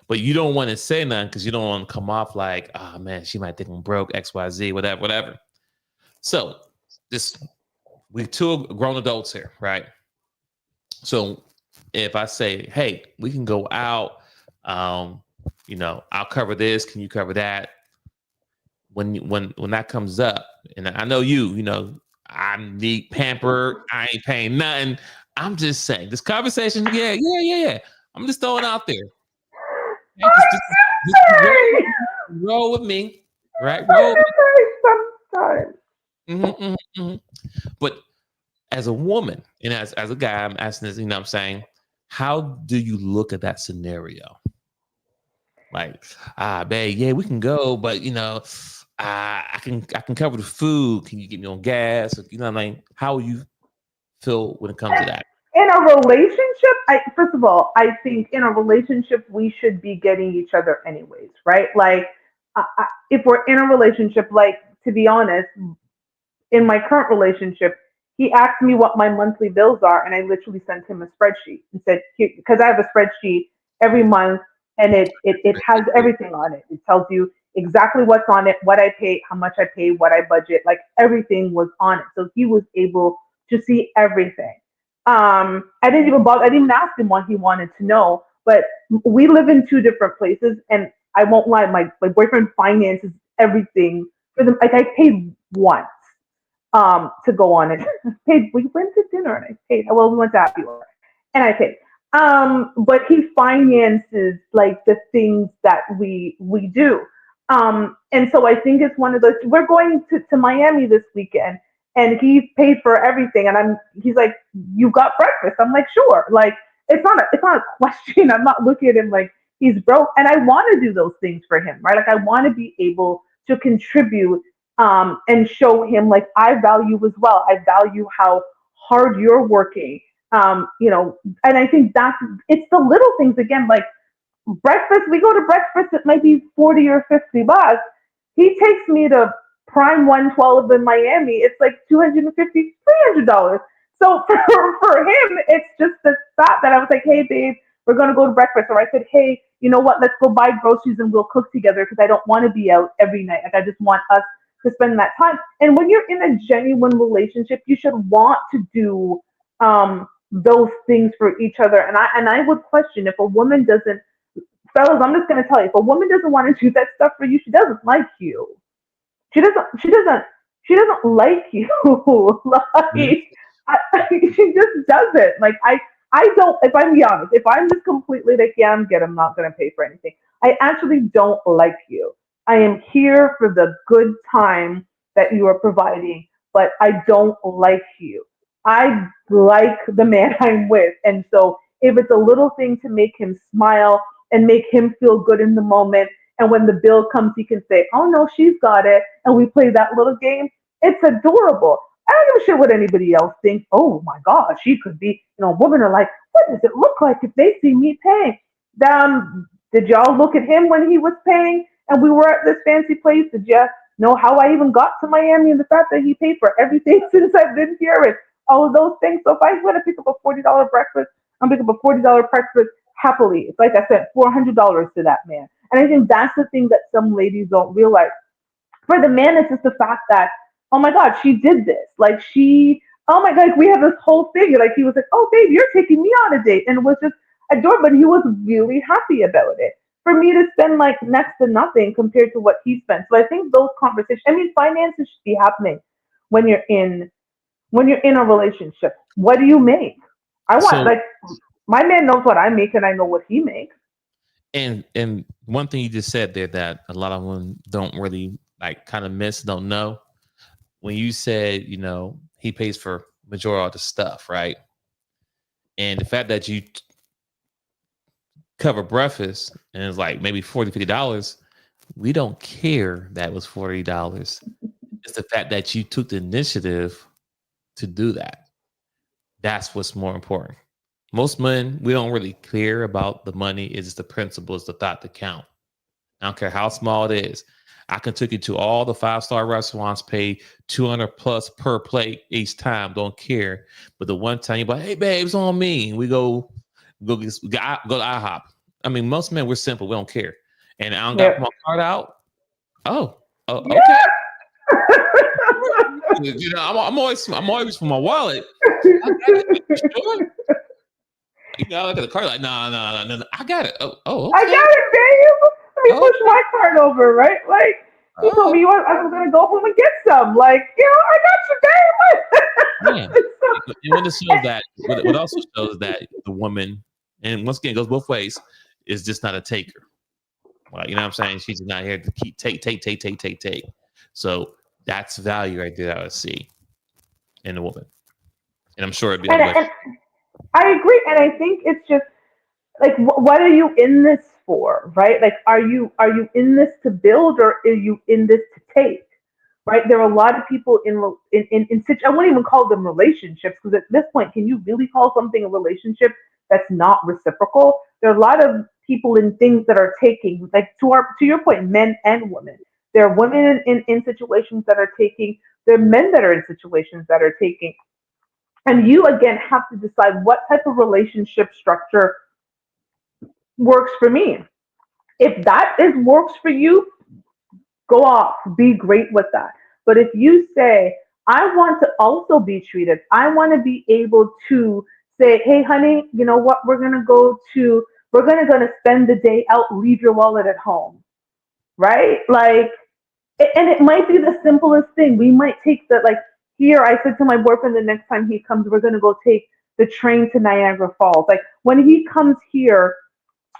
But you don't want to say nothing because you don't want to come off like, oh man, she might think I'm broke, XYZ, whatever, whatever. So this we two grown adults here, right? So if I say, hey, we can go out, um, I'll cover this, can you cover that? When that comes up, and I know I need pampered, I ain't paying nothing. I'm just saying this conversation, yeah. I'm just throwing out there. Okay? Just
Hey!
roll with me, right? Roll.
Hey, sometimes.
Mhm. But as a woman and as a guy, I'm asking this, I'm saying, how do you look at that scenario? Like, babe, yeah, we can go, but I can cover the food. Can you get me on gas? Or, what I mean? How you feel when it comes to that?
In a relationship, first of all, I think in a relationship we should be getting each other anyways, right? Like, if we're in a relationship, like, to be honest, in my current relationship, he asked me what my monthly bills are, and I literally sent him a spreadsheet and said, because I have a spreadsheet every month, and it has everything on it. It tells you exactly what's on it, what I pay, how much I pay, what I budget, like everything was on it. So he was able to see everything. I didn't even bother. I didn't even ask him what he wanted to know. But we live in two different places, and I won't lie. My boyfriend finances everything for them. Like I paid once to go on it. Paid. We went to dinner and I paid. Well, we went to happy hour and I paid. But he finances like the things that we do. And so I think it's one of those. We're going to Miami this weekend, and he paid for everything. And he's like, "You got breakfast?" I'm like, "Sure." Like it's not a question. I'm not looking at him like he's broke, and I want to do those things for him, right? Like I want to be able to contribute and show him like I value as well. I value how hard you're working. And I think it's the little things again, like breakfast. We go to breakfast, it might be 40 or $50. He takes me to Prime 112 in Miami. It's like 250, $300. So for him, it's just the thought that I was like, hey, babe, we're going to go to breakfast. Or I said, hey, you know what? Let's go buy groceries and we'll cook together because I don't want to be out every night. Like, I just want us to spend that time. And when you're in a genuine relationship, you should want to do those things for each other. And I would question if a woman doesn't, fellas, I'm just gonna tell you, if a woman doesn't want to do that stuff for you, she doesn't like you. She doesn't. She doesn't. She doesn't like you.
Mhm.
Like she just doesn't. Like I don't. If I'm be honest, if I'm just completely like, yeah, I'm good. I'm not gonna pay for anything. I actually don't like you. I am here for the good time that you are providing, but I don't like you. I like the man I'm with, and so if it's a little thing to make him smile and make him feel good in the moment, and when the bill comes, he can say, "Oh no, she's got it," and we play that little game. It's adorable. I don't give a shit what anybody else thinks. Oh my God, she could be, women are like, what does it look like if they see me paying? Did y'all look at him when he was paying and we were at this fancy place? Did you know how I even got to Miami and the fact that he paid for everything since I've been here and all of those things? So if I want to pick up a $40 breakfast, I'm pick up a $40 breakfast happily. It's like I spent $400 to that man. And I think that's the thing that some ladies don't realize. For the man, it's just the fact that, oh my God, she did this. Like oh my God, we have this whole thing. Like he was like, oh babe, you're taking me on a date. And it was just adorable, but he was really happy about it. For me to spend like next to nothing compared to what he spent. So I think those conversations, I mean, finances should be happening when you're in a relationship. What do you make? I want
So
like my man knows what I make and I know what he makes.
and one thing you just said there that a lot of women don't really like kind of miss, don't know. When you said, he pays for majority of the stuff, right? And the fact that you cover breakfast and it's like maybe $40, $50, we don't care that was $40. It's the fact that you took the initiative to do that. That's what's more important. Most men, we don't really care about the money. It's just the principle, it's the thought to count. I don't care how small it is. I can take you to all the 5-star restaurants, pay 200 plus per plate each time. Don't care. But the one time you're like, hey, babe, it's on me. And we go to IHOP. I mean, most men, we're simple. We don't care. And I don't
Yeah.
got my card out. Oh,
Yeah.
okay. I'm always for my wallet. I got it. You sure? I look at the card like, no. I got it. Oh,
I
okay.
got it, babe. Let me
Oh,
push my card over, right? Like he told me I was gonna go home and get some. Like, I got you, babe.
yeah. And when it shows that, what also shows that the woman, and once again, it goes both ways, is just not a taker. Well, you know what I'm saying? She's just not here to keep take. So that's value right there that I would see in the woman. And I'm sure it'd be other way.
And I agree, and I think it's just like what are you in this for, right? Like are you in this to build or are you in this to take, right? There are a lot of people in such, I wouldn't even call them relationships, because at this point can you really call something a relationship that's not reciprocal? There are a lot of people in things that are taking, like to your point, men and women. There are women in situations that are taking, there are men that are in situations that are taking, and you again have to decide what type of relationship structure works for me. If that is works for you, go off, be great with that. But if you say, I want to also be treated, I want to be able to say, hey, honey, you know what? We're gonna spend the day out. Leave your wallet at home, right? Like, and it might be the simplest thing. We might take the like here. I said to my boyfriend, the next time he comes, we're gonna go take the train to Niagara Falls. Like when he comes here,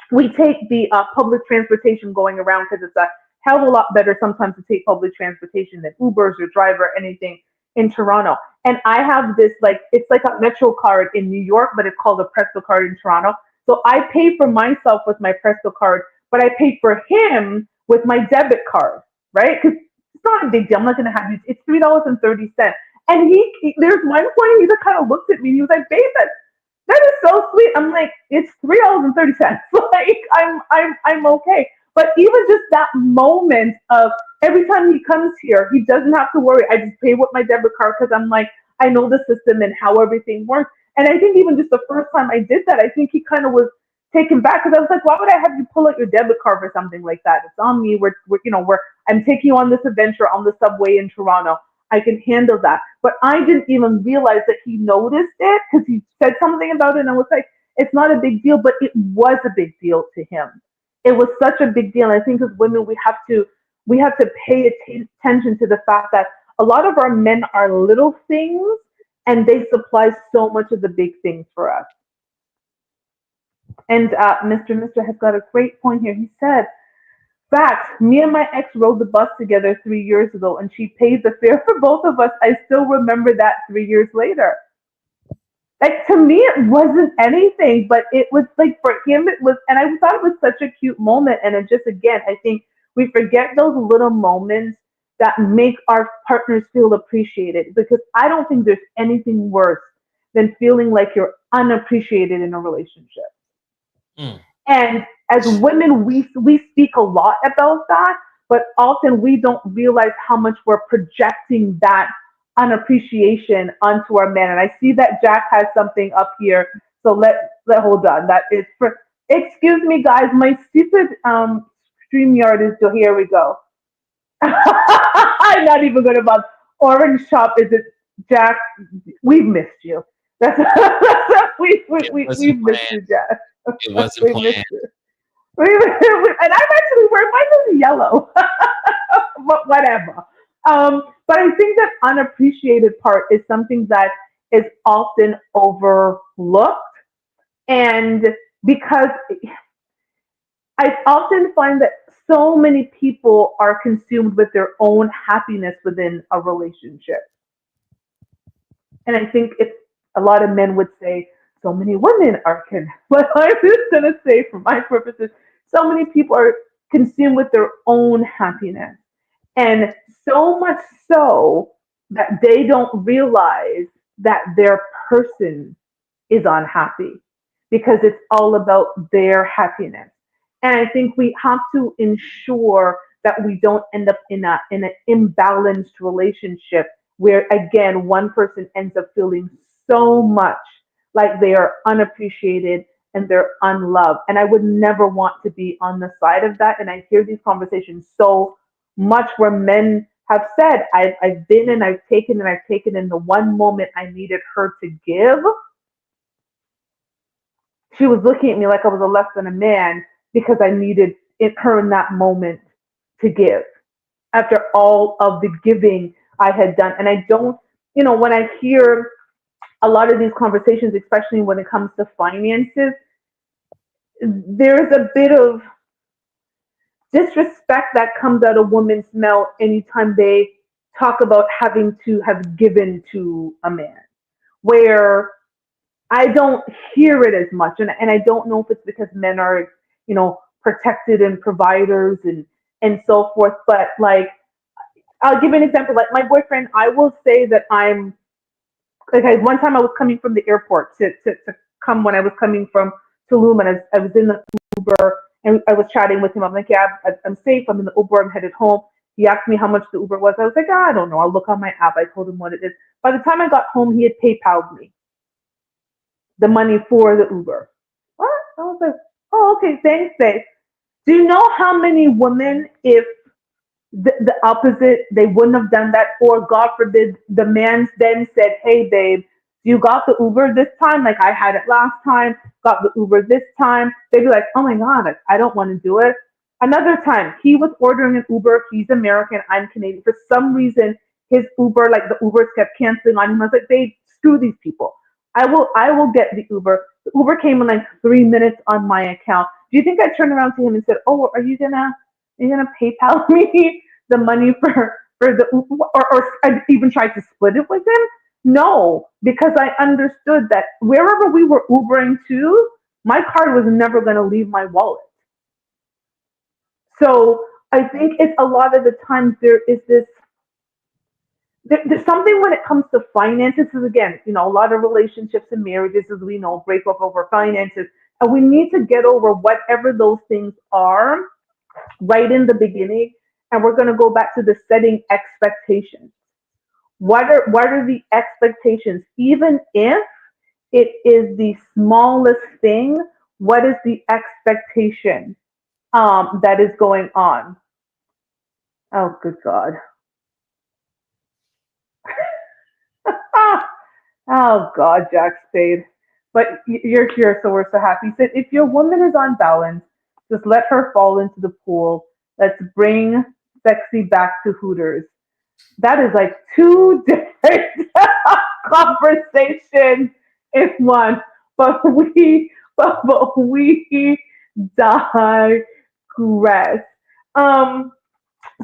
we take the public transportation going around because it's a hell of a lot better sometimes to take public transportation than Ubers or Drive or anything in Toronto. And I have this like it's like a Metro card in New York, but it's called a Presto card in Toronto. So I pay for myself with my Presto card, but I pay for him with my debit card, right? Because it's not a big deal. I'm not going to have you. It's $3.30. And there's one point he just kind of looked at me and he was like, "Babe, that is so sweet." I'm like, it's $3.30. Like I'm okay. But even just that moment of every time he comes here, he doesn't have to worry. I just pay with my debit card because I'm like, I know the system and how everything works. And I think even just the first time I did that, I think he kind of was taken back because I was like, why would I have you pull out your debit card for something like that? It's on me. We're I'm taking you on this adventure on the subway in Toronto. I can handle that. But I didn't even realize that he noticed it because he said something about it. And I was like, it's not a big deal, but it was a big deal to him. It was such a big deal. And I think as women, we have to pay attention to the fact that a lot of our men are little things and they supply so much of the big things for us. And Mr. has got a great point here. He said, fact, me and my ex rode the bus together 3 years ago, and she paid the fare for both of us. I still remember that 3 years later. Like to me, it wasn't anything, but it was like for him, it was, and I thought it was such a cute moment. And it just, again, I think we forget those little moments that make our partners feel appreciated because I don't think there's anything worse than feeling like you're unappreciated in a relationship.
Mm.
And as women, we speak a lot about that, but often we don't realize how much we're projecting that unappreciation onto our men. And I see that Jack has something up here, so let hold on. That is for Excuse me, guys. My stupid StreamYard is still here. We go. I'm not even going to bother. Orange Shop is it, Jack? We've missed you. That's
It wasn't
we've missed
planned.
you, Jack.
It wasn't
We've missed
planned.
you. And I'm actually wearing mine is yellow, but whatever. But I think that unappreciated part is something that is often overlooked, and because I often find that so many people are consumed with their own happiness within a relationship. And I think if a lot of men would say, so many women are but I'm just gonna say for my purposes, so many people are consumed with their own happiness. And so much so that they don't realize that their person is unhappy because it's all about their happiness. And I think we have to ensure that we don't end up in an imbalanced relationship where again one person ends up feeling so much like they are unappreciated and they're unloved. And I would never want to be on the side of that. And I hear these conversations so much where men have said, I've been and I've taken and I've taken, in the one moment I needed her to give, she was looking at me like I was a less than a man because I needed her in that moment to give after all of the giving I had done. And I don't, when I hear a lot of these conversations, especially when it comes to finances, there's a bit of disrespect that comes out of women's mouth anytime they talk about having to have given to a man, where I don't hear it as much. And I don't know if it's because men are, protected and providers and so forth. But like, I'll give you an example. Like my boyfriend, I will say that I'm like, one time I was coming from the airport to come when I was coming from Tulum, and I was in the Uber and I was chatting with him. I'm like, yeah, I'm safe. I'm in the Uber. I'm headed home. He asked me how much the Uber was. I was like, I don't know. I'll look on my app. I told him what it is. By the time I got home, he had PayPal'd me the money for the Uber. What? I was like, oh, okay, thanks, babe. Do you know how many women, if the opposite, they wouldn't have done that, or God forbid, the man then said, hey, babe, you got the Uber this time? Like I had it last time, got the Uber this time. They'd be like, oh my God, I don't want to do it. Another time, he was ordering an Uber. He's American, I'm Canadian. For some reason, his Uber, like the Ubers kept canceling on him. I was like, babe, screw these people. I will get the Uber. The Uber came in like 3 minutes on my account. Do you think I turned around to him and said, oh, are you gonna PayPal me the money for the Uber, or I even tried to split it with him? No, because I understood that wherever we were Ubering to, my card was never going to leave my wallet. So I think it's a lot of the times there is this there's something when it comes to finances. Is again, a lot of relationships and marriages, as we know, break up over finances, and we need to get over whatever those things are right in the beginning. And we're going to go back to the setting expectations. What are the expectations? Even if it is the smallest thing, what is the expectation that is going on? Oh, good God. Oh God, Jack Spade. But you're here, so we're so happy. He said, if your woman is on balance, just let her fall into the pool. Let's bring sexy back to Hooters. That is like two different conversations in one. But we digress. Um,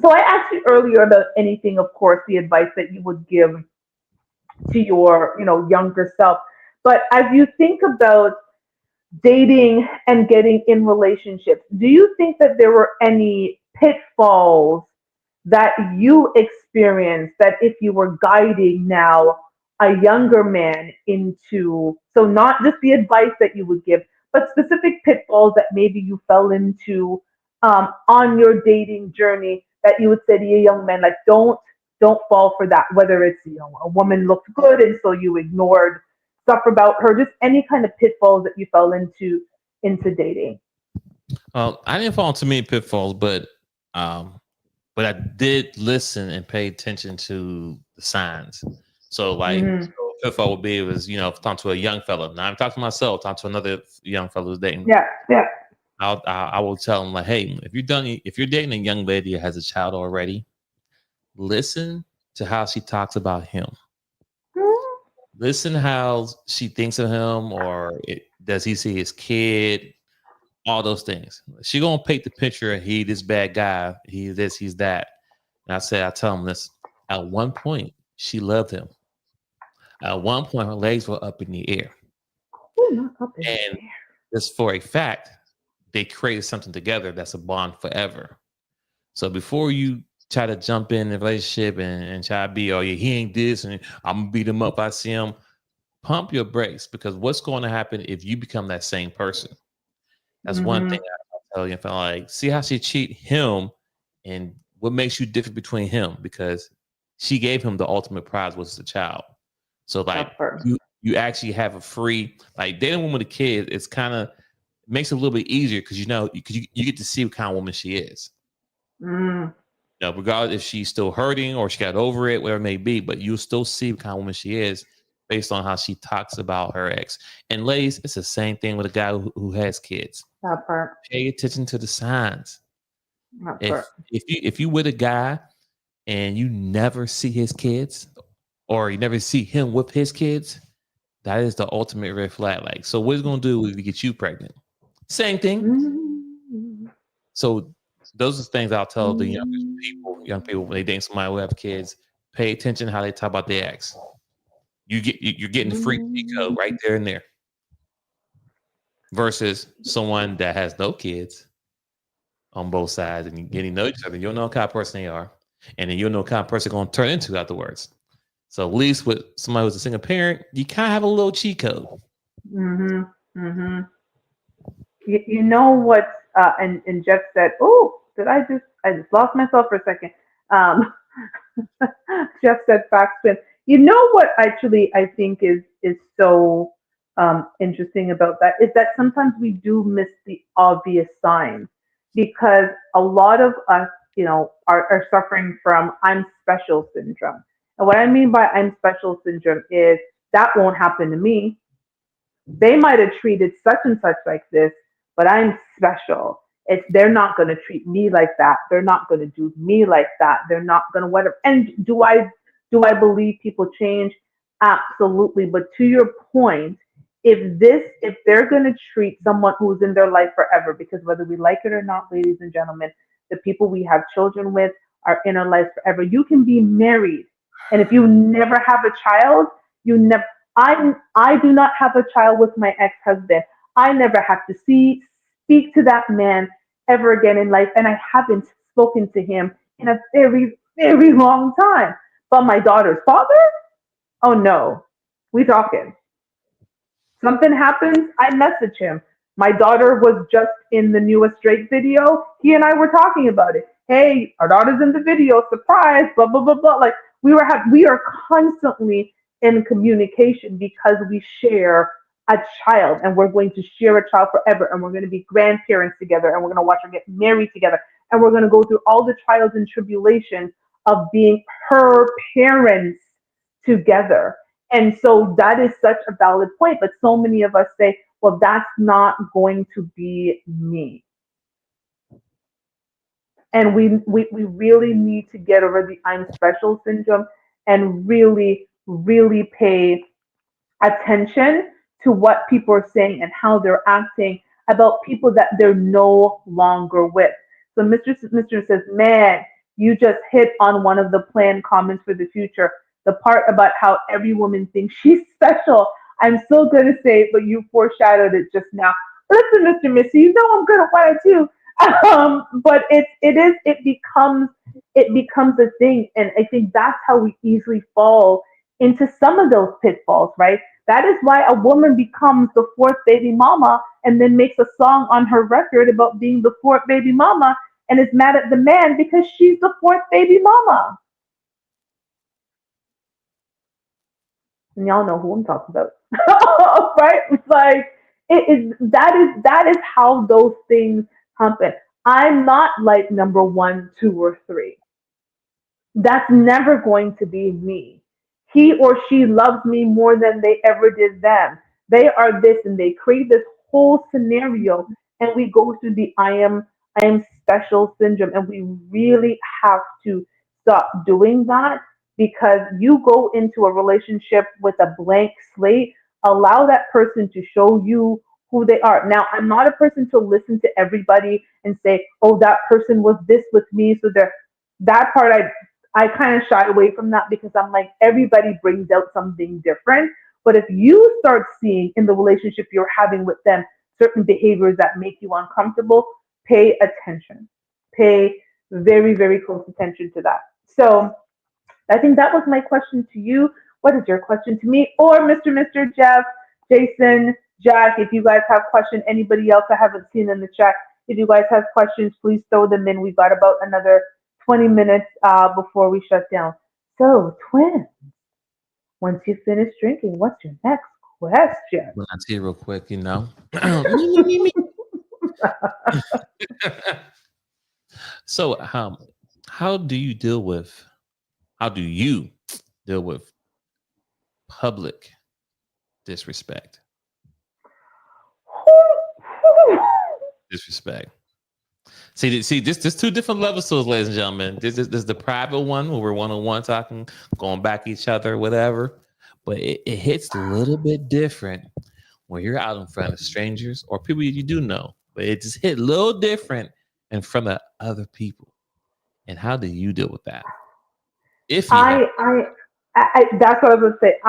so I asked you earlier about anything, of course, the advice that you would give to your younger self. But as you think about dating and getting in relationships, do you think that there were any pitfalls that you experienced that if you were guiding now a younger man into, so not just the advice that you would give, but specific pitfalls that maybe you fell into on your dating journey, that you would say to a young man, like, don't fall for that, whether it's a woman looked good and so you ignored stuff about her, just any kind of pitfalls that you fell into into dating?
I didn't fall into many pitfalls, um, but I did listen and pay attention to the signs. So like
Mm-hmm.
so pitfall would be was talking to a young fella. Now I'm talking to myself, talking to another young fellow who's dating.
Yeah, yeah.
I will tell him like, hey, if you're dating a young lady that has a child already, listen to how she talks about him. Listen how she thinks of him, or does he see his kid? All those things. She gonna paint the picture. He this bad guy. He this. He's that. And I tell him this. At one point, she loved him. At one point, her legs were up in the air,
Ooh, not up in
and
the air.
just for a fact, they created something together that's a bond forever. So before you try to jump in the relationship and try to be, oh yeah, he ain't this, and I'm gonna beat him up. I see him. Pump your brakes, because what's going to happen if you become that same person? That's one
Mm-hmm.
thing I tell you. Like, see how she cheat him, and what makes you different between him, because she gave him the ultimate prize, was the child. So like
That part.
you actually have a free, like, dating a woman with a kid. It's kind of makes it a little bit easier, because you get to see what kind of woman she is.
Mm.
Regardless if she's still hurting or she got over it, whatever it may be, but you'll still see what kind of woman she is based on how she talks about her ex. And ladies, it's the same thing with a guy who has kids.
That part.
Pay attention to the signs.
That
If
part.
if you with a guy and you never see his kids, or you never see him with his kids, that is the ultimate red flag. Like, so what it's gonna do is get you pregnant. Same thing.
Mm-hmm.
So those are things I'll tell the young
Mm-hmm.
people when they date somebody who have kids. Pay attention how they talk about their ex. You're getting the free cheat code right there and there, versus someone that has no kids on both sides, and you getting to know each other. You'll know what kind of person they are, and then you'll know what kind of person they're going to turn into afterwards. So at least with somebody who's a single parent, you kind of have a little cheat code.
Mm-hmm. Mm-hmm. You know what? And Jeff said, "Oh, I just lost myself for a second." Um, Jeff said, "Facts, spin." You know what? Actually, I think is so interesting about that is that sometimes we do miss the obvious signs because a lot of us, are suffering from "I'm special" syndrome. And what I mean by "I'm special" syndrome is that won't happen to me. They might have treated such and such like this, but I'm special. They're not going to treat me like that. They're not going to do me like that. They're not going to whatever. And do I believe people change? Absolutely. But to your point, if they're going to treat someone who's in their life forever, because whether we like it or not, ladies and gentlemen, the people we have children with are in our lives forever. You can be married, and if you never have a child, you never I do not have a child with my ex-husband. I never have to speak to that man ever again in life, and I haven't spoken to him in a very, very long time. But my daughter's father? Oh no. We talking. Something happens, I message him. My daughter was just in the newest Drake video. He and I were talking about it. Hey, our daughter's in the video. Surprise! Blah blah blah blah. Like we are constantly in communication because we share a child, and we're going to share a child forever, and we're going to be grandparents together, and we're going to watch her get married together, and we're going to go through all the trials and tribulations of being her parents together. And so that is such a valid point. But so many of us say, well, that's not going to be me. And we really need to get over the "I'm special" syndrome and really, really pay attention to what people are saying and how they're acting about people that they're no longer with. So Mr. says, man, you just hit on one of the planned comments for the future. The part about how every woman thinks she's special. I'm so going to say it, but you foreshadowed it just now. Listen, Mr. Missy, you know I'm good at what I do. But it becomes a thing. And I think that's how we easily fall into some of those pitfalls, right? That is why a woman becomes the fourth baby mama and then makes a song on her record about being the fourth baby mama and is mad at the man because she's the fourth baby mama. And y'all know who I'm talking about. Right? It's like that is how those things happen. I'm not like number one, two, or three. That's never going to be me. He or she loves me more than they ever did them. They are this, and they create this whole scenario, and we go through the I am special syndrome, and we really have to stop doing that, because you go into a relationship with a blank slate. Allow that person to show you who they are. Now, I'm not a person to listen to everybody and say, "Oh, that person was this with me," so they're that part I kind of shy away from that, because I'm like, everybody brings out something different. But if you start seeing in the relationship you're having with them certain behaviors that make you uncomfortable, pay attention. Pay very, very close attention to that. So I think that was my question to you. What is your question to me? Or Mr. Jeff, Jason, Jack, if you guys have questions, anybody else I haven't seen in the chat, if you guys have questions, please throw them in. We've got about another 20 minutes before we shut down. So, twin, once you finish drinking, what's your next question?
Well, I'll tell you real quick, me, me, me, me. So, how do you deal with how do you deal with public disrespect? Disrespect. See, there's two different levels to it, ladies and gentlemen. This the private one where we're one on one talking, going back each other, whatever. But it hits a little bit different when you're out in front of strangers or people you do know. But it just hit a little different in front of other people. And how do you deal with that? If you have,
I, I, that's what I was going to say.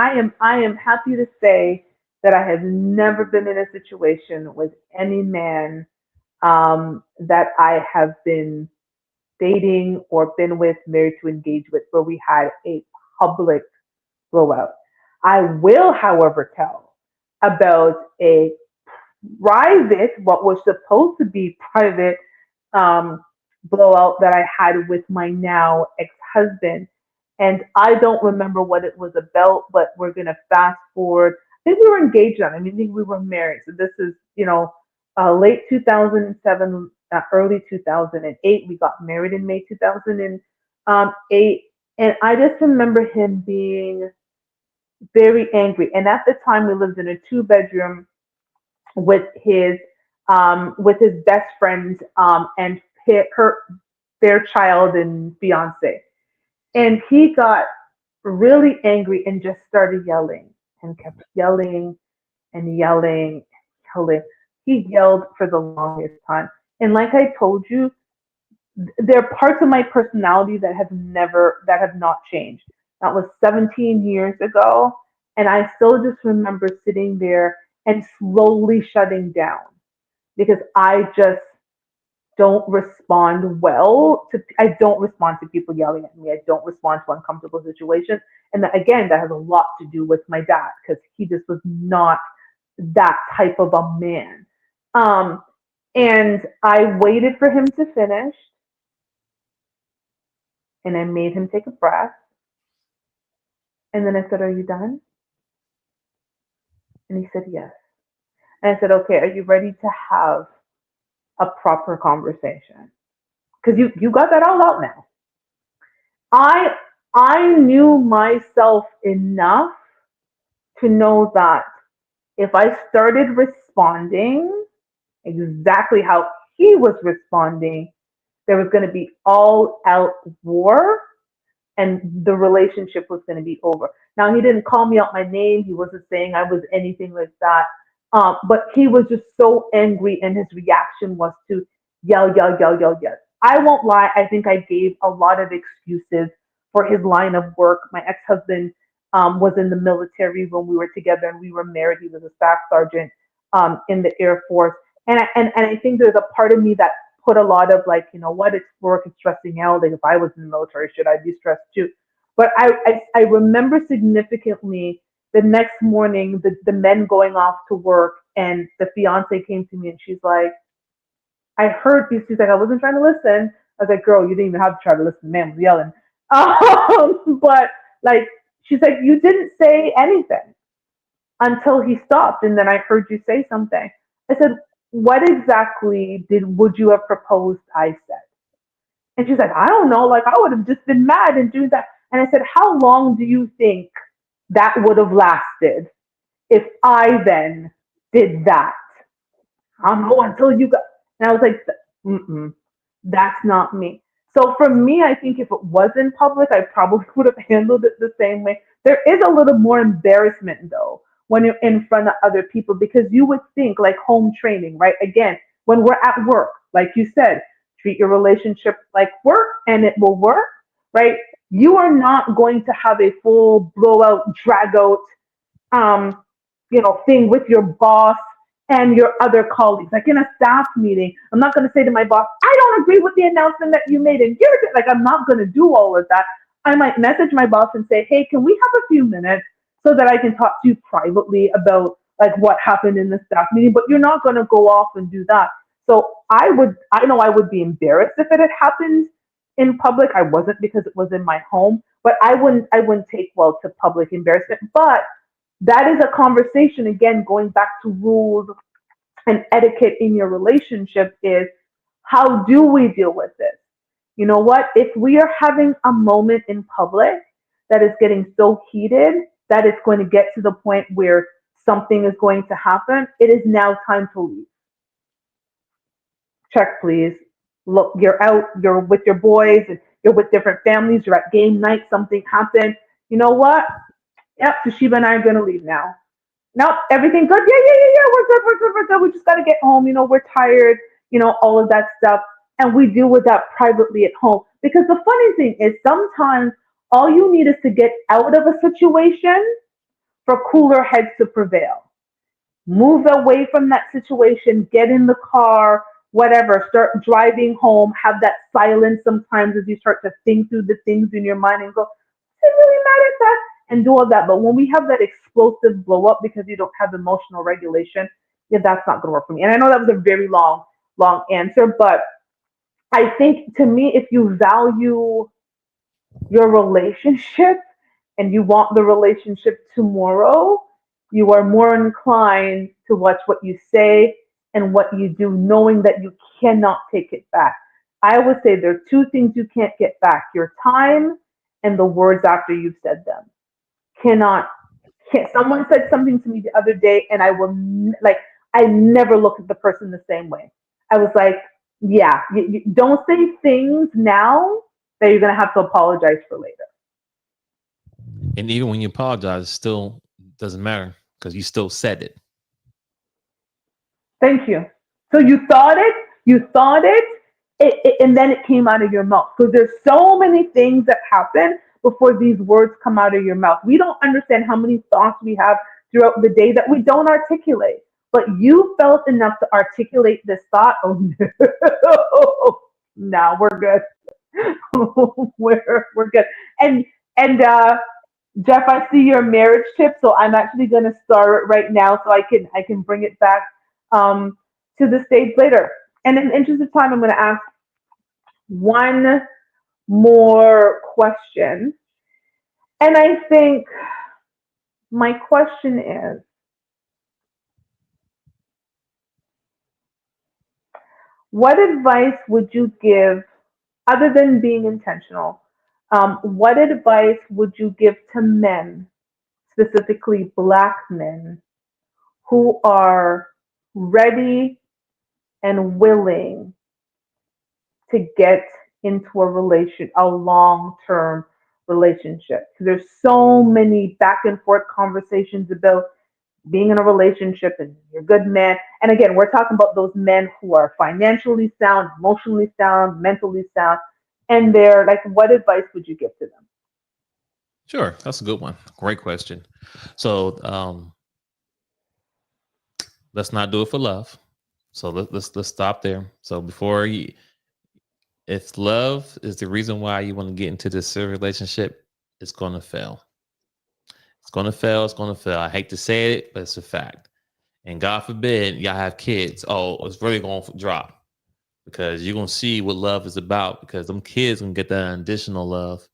I am happy to say that I have never been in a situation with any man that I have been dating or been with, married to, engaged with, where we had a public blowout. I will, however, tell about a private, what was supposed to be private um, blowout that I had with my now ex-husband. And I don't remember what it was about, but we're going to fast forward. I think we were engaged on. I mean, I think we were married. So this is, late 2007, early 2008. We got married in May 2008. And I just remember him being very angry. And at the time, we lived in a two-bedroom with his best friend and her their child and fiance. And he got really angry and just started yelling and kept yelling and yelling, yelling. He yelled for the longest time. And like I told you, there are parts of my personality that have not changed. That was 17 years ago, and I still just remember sitting there and slowly shutting down, because I just don't respond well to I don't respond to people yelling at me. I don't respond to uncomfortable situations. And that, again, that has a lot to do with my dad, because he just was not that type of a man. Um, and I waited for him to finish, and I made him take a breath. And then I said, "Are you done?" And he said, "Yes." And I said, "Okay, are you ready to have a proper conversation? Because you got that all out now." I I knew myself enough to know that if I started responding exactly how he was responding, there was going to be all out war, and the relationship was going to be over. Now, he didn't call me out my name. He wasn't saying I was anything like that. But he was just so angry, and his reaction was to yell, yell, yell, yell, yell. I won't lie. I think I gave a lot of excuses for his line of work. My ex-husband was in the military when we were together, and we were married. He was a staff sergeant in the Air Force. And I think there's a part of me that put a lot of, like, what, it's work, it's stressing out. Like, if I was in the military, should I be stressed too? But I remember significantly the next morning, the men going off to work, and the fiance came to me, and she's like, "I heard these." She's like, "I wasn't trying to listen." I was like, "Girl, you didn't even have to try to listen. The man was yelling." But like, she's like, "You didn't say anything." until he stopped. And then I heard you say something. I said, what exactly would you have proposed I said? And she's like, I don't know. Like, I would have just been mad and do that. And I said, how long do you think that would have lasted if I then did that? I don't know until you got. And I was like, mm-mm, that's not me. So for me, I think if it was in public, I probably would have handled it the same way. There is a little more embarrassment though when you're in front of other people because you would think like home training, right? Again, when we're at work, like you said, treat your relationship like work and it will work, right? You are not going to have a full blowout, drag out um, thing with your boss and your other colleagues. Like in a staff meeting, I'm not going to say to my boss, I don't agree with the announcement that you made. And you're like, I'm not going to do all of that. I might message my boss and say, hey, can we have a few minutes so that I can talk to you privately about like what happened in the staff meeting? But you're not going to go off and do that. So I know I would be embarrassed if it had happened in public. I wasn't because it was in my home, but I wouldn't take well to public embarrassment. But that is a conversation again going back to rules and etiquette in your relationship is how do we deal with this? You know what? If we are having a moment in public that is getting so heated that it's going to get to the point where something is going to happen, it is now time to leave. Check, please. Look, you're out, you're with your boys, and you're with different families, you're at game night, something happened. You know what? Yep, Toshiba and I are going to leave now. Nope, everything good? Yeah, yeah, yeah, yeah. We're good, we're good, we're good. We just got to get home. We're tired, all of that stuff. And we deal with that privately at home. Because the funny thing is sometimes all you need is to get out of a situation for cooler heads to prevail. Move away from that situation, get in the car, whatever, start driving home, have that silence sometimes as you start to think through the things in your mind and go, is it really mad at that? And do all that. But when we have that explosive blow up because you don't have emotional regulation, yeah, that's not going to work for me. And I know that was a very long answer, but I think to me, if you value your relationship and you want the relationship tomorrow, you are more inclined to watch what you say and what you do, knowing that you cannot take it back. I would say there are two things you can't get back: your time and the words after you've said them. Cannot, can't. Someone said something to me the other day, and like, I never look at the person the same way. I was like, yeah, you don't say things now that you're gonna have to apologize for later.
And even when you apologize, it still doesn't matter because you still said it.
Thank you. So you thought and then it came out of your mouth. So there's so many things that happen before these words come out of your mouth. We don't understand how many thoughts we have throughout the day that we don't articulate. But you felt enough to articulate this thought. Oh no, no, we're good. we're good. And Jeff, I see your marriage tip, so I'm actually going to start it right now, so I can bring it back um, to the stage later. And in the interest of time, I'm going to ask one more question, and I think my question is, what advice would you give, other than being intentional? What advice would you give to men, specifically Black men, who are ready and willing to get into a long-term relationship? Because there's so many back and forth conversations about being in a relationship and you're a good man. And again, we're talking about those men who are financially sound, emotionally sound, mentally sound. And they're like, what advice would you give to them?
Sure, that's a good one. Great question. So let's not do it for love. So let's stop there. So before you, if love is the reason why you want to get into this relationship, it's gonna fail. It's gonna fail. It's gonna fail. I hate to say it, but it's a fact. And God forbid y'all have kids. Oh, it's really gonna drop because you're gonna see what love is about. Because them kids gonna get that additional love.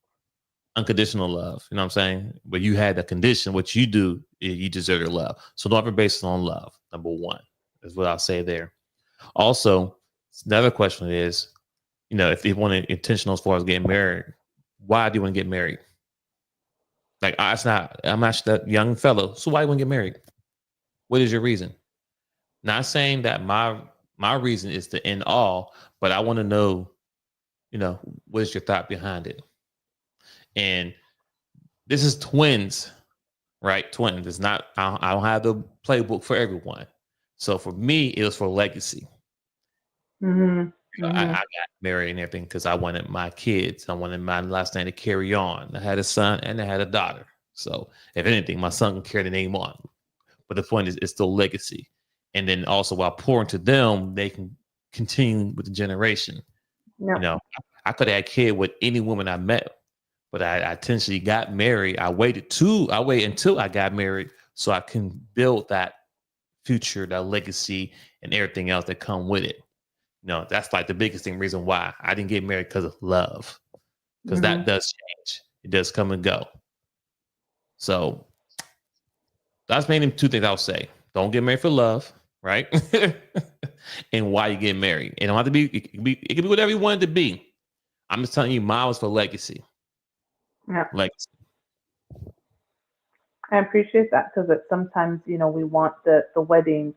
unconditional love. You know what I'm saying? But you had a condition. What you do, you deserve your love. So don't ever base it on love. Number one is what I'll say there. Also, another question is, if you want to intentional as far as getting married, why do you want to get married? Like, I'm not that young fellow. So why do you want to get married? What is your reason? Not saying that my reason is to end all, but I want to know, what is your thought behind it? And this is twins, right? Twins. It's not. I don't have the playbook for everyone. So for me, it was for legacy.
Mhm.
I
Mhm.
got married and everything because I wanted my kids. I wanted my last name to carry on. I had a son and I had a daughter. So if anything, my son can carry the name on. But the point is, it's still legacy. And then also, while pouring to them, they can continue with the generation. You
Yeah.
know, I could have had a kid with any woman I met, but I intentionally got married. I waited until I got married so I can build that future, that legacy, and everything else that come with it. That's like the biggest thing, reason why I didn't get married, because of love, because that
Mhm.
does change. It does come and go. So that's mainly two things I'll say. Don't get married for love, right? And why you get married. It don't have to be. It can be whatever you want it to be. I'm just telling you, mine was for legacy.
Yeah.
Legacy.
I appreciate that because sometimes we want the wedding,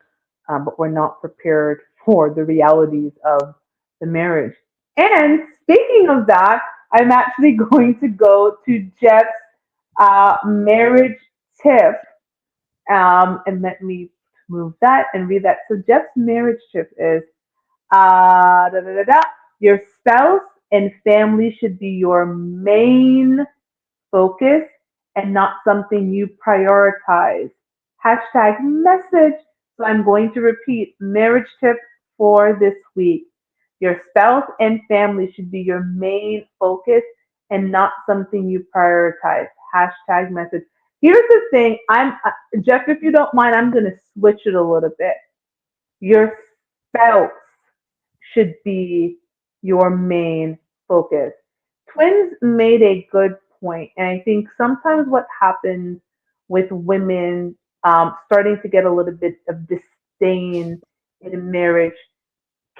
but we're not prepared for the realities of the marriage. And speaking of that, I'm actually going to go to Jeff's marriage tip, and let me move that and read that. So Jeff's marriage tip is da, da, da, da. Your spouse and family should be your main focus and not something you prioritize. Hashtag message. So I'm going to repeat marriage tip for this week. Your spouse and family should be your main focus and not something you prioritize. Hashtag message. Here's the thing. Jeff, if you don't mind, I'm going to switch it a little bit. Your spouse should be your main focus. Twins made a good point, and I think sometimes what happens with women starting to get a little bit of disdain in marriage,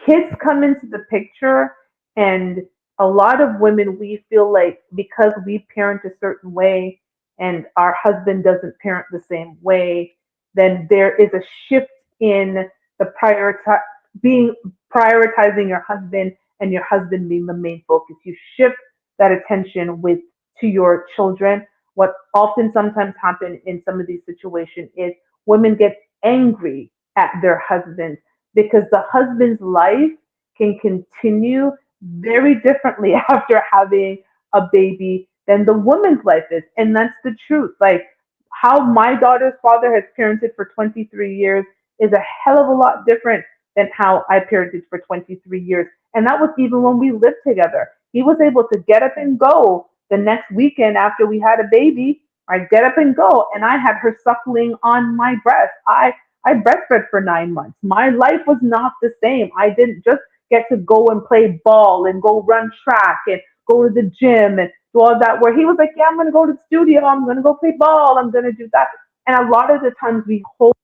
kids come into the picture, and a lot of women, we feel like because we parent a certain way and our husband doesn't parent the same way, then there is a shift in the being prioritizing your husband and your husband being the main focus. You shift that attention with to your children. What often sometimes happen in some of these situations is women get angry at their husbands because the husband's life can continue very differently after having a baby than the woman's life is. And that's the truth. Like how my daughter's father has parented for 23 years is a hell of a lot different than how I parented for 23 years. And that was even when we lived together. He was able to get up and go the next weekend after we had a baby. I get up and go, and I had her suckling on my breast. I breastfed for 9 months. My life was not the same. I didn't just get to go and play ball and go run track and go to the gym and do all that. Where he was like, "Yeah, I'm going to go to the studio. I'm going to go play ball. I'm going to do that." And a lot of the times we hold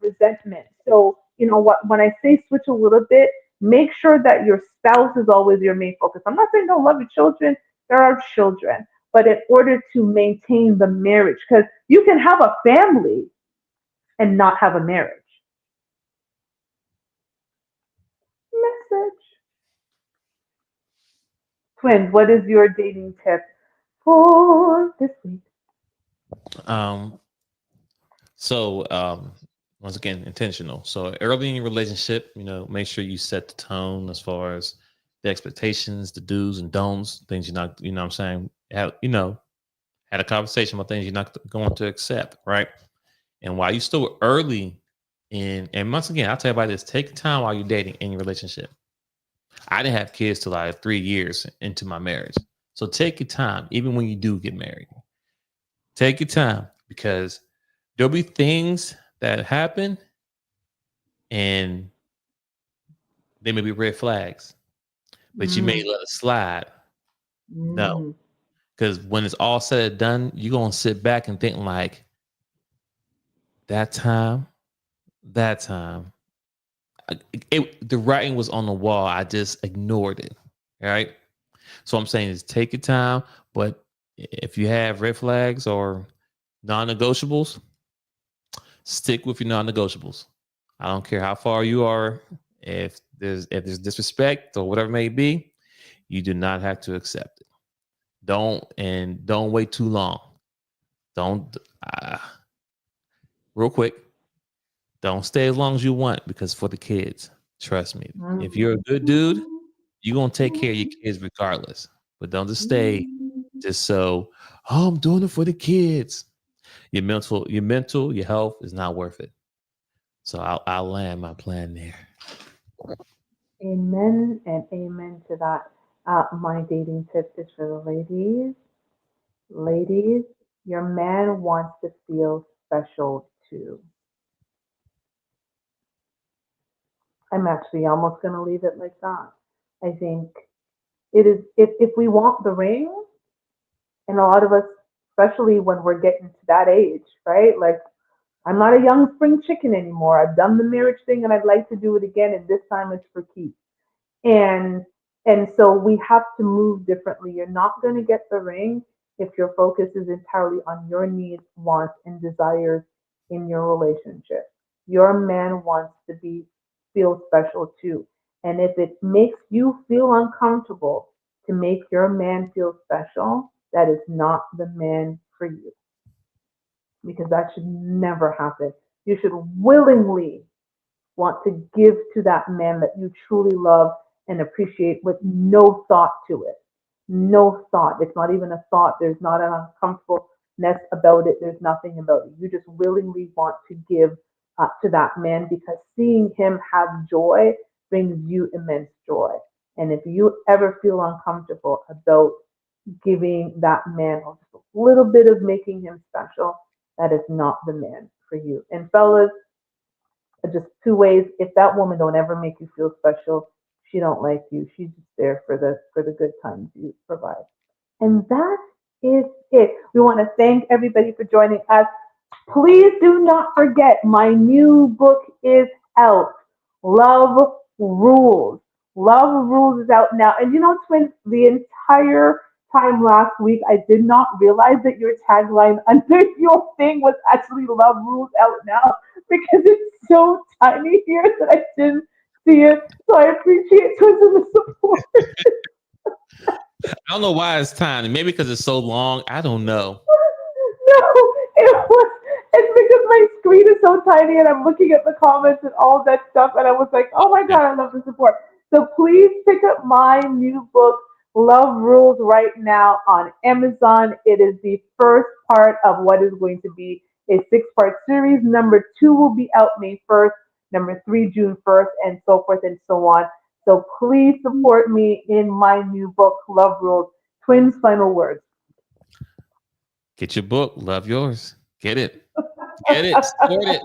resentment. So, what, when I say switch a little bit, make sure that your spouse is always your main focus. I'm not saying don't love your children, there are children, but in order to maintain the marriage, because you can have a family and not have a marriage. Message. Twins, what is your dating tip for this week?
Um, so once again, intentional. So early in your relationship, make sure you set the tone as far as the expectations, the do's and don'ts, things you're not, what I'm saying, had a conversation about things you're not going to accept, right? And while you're still early and once again, I'll tell you about this, take time while you're dating in your relationship. I didn't have kids till like 3 years into my marriage. So take your time, even when you do get married. Take your time because there'll be things that happen and they may be red flags, but you may
Mm,
let it slide. No,
mm,
Because when it's all said and done, you're gonna sit back and think like that time, that time. The writing was on the wall. I just ignored it. Right. So I'm saying is take your time, but if you have red flags or non-negotiables, stick with your non-negotiables. I don't care how far you are. If there's disrespect or whatever it may be, you do not have to accept it. Don't wait too long. Don't real quick. Don't stay as long as you want because for the kids, trust me. If you're a good dude, you're gonna take care of your kids regardless. But don't just stay just so, oh, I'm doing it for the kids. Your health is not worth it. So I'll land my plan there.
Amen and amen to that. My dating tip is for the ladies. Ladies, your man wants to feel special too. I'm actually almost going to leave it like that. I think it is, if we want the ring, and a lot of us, especially when we're getting to that age, right? Like, I'm not a young spring chicken anymore. I've done the marriage thing and I'd like to do it again, and this time it's for keeps. and and so we have to move differently. You're not going to get the ring if your focus is entirely on your needs, wants, and desires in your relationship. Your man wants to be feel special too, and if it makes you feel uncomfortable to make your man feel special, that is not the man for you, because that should never happen. You should willingly want to give to that man that you truly love and appreciate with no thought to it. No thought. It's not even a thought. There's not an uncomfortableness about it. There's nothing about it. You just willingly want to give to that man because seeing him have joy brings you immense joy. And if you ever feel uncomfortable about giving that man or just a little bit of making him special, that is not the man for you. And fellas, just two ways. If that woman don't ever make you feel special, she don't like you. She's just there for the good times you provide. And that is it. We want to thank everybody for joining us. Please do not forget my new book is out. Love Rules. Love Rules is out now. And you know, twins, the entire time last week, I did not realize that your tagline under your thing was actually Love Rules out now because it's so tiny here that I didn't see it. So I appreciate Twins of the support.
I don't know why it's tiny. Maybe because it's so long. I don't know.
No, it's because my screen is so tiny and I'm looking at the comments and all that stuff and I was like, oh my
Okay.
god, I love the support. So please pick up my new book, Love Rules, right now on Amazon. It is the first part of what is going to be a six-part series. Number two will be out May 1st, number three June 1st, and so forth and so on. So please support me in my new book, Love Rules. Twins, final words.
Get your book. Love yours. Get it. Get it. Support it.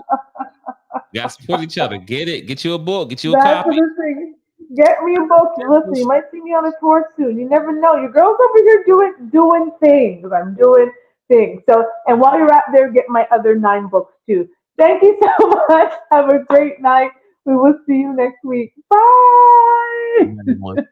You got to support each other. Get it. Get you a book. Get you a
That's
copy.
the thing. Get me a book. Listen, you might see me on a tour soon. You never know. Your girl's over here doing things. I'm doing things. So, and while you're out there, get my other nine books too. Thank you so much. Have a great night. We will see you next week. Bye.
Everyone.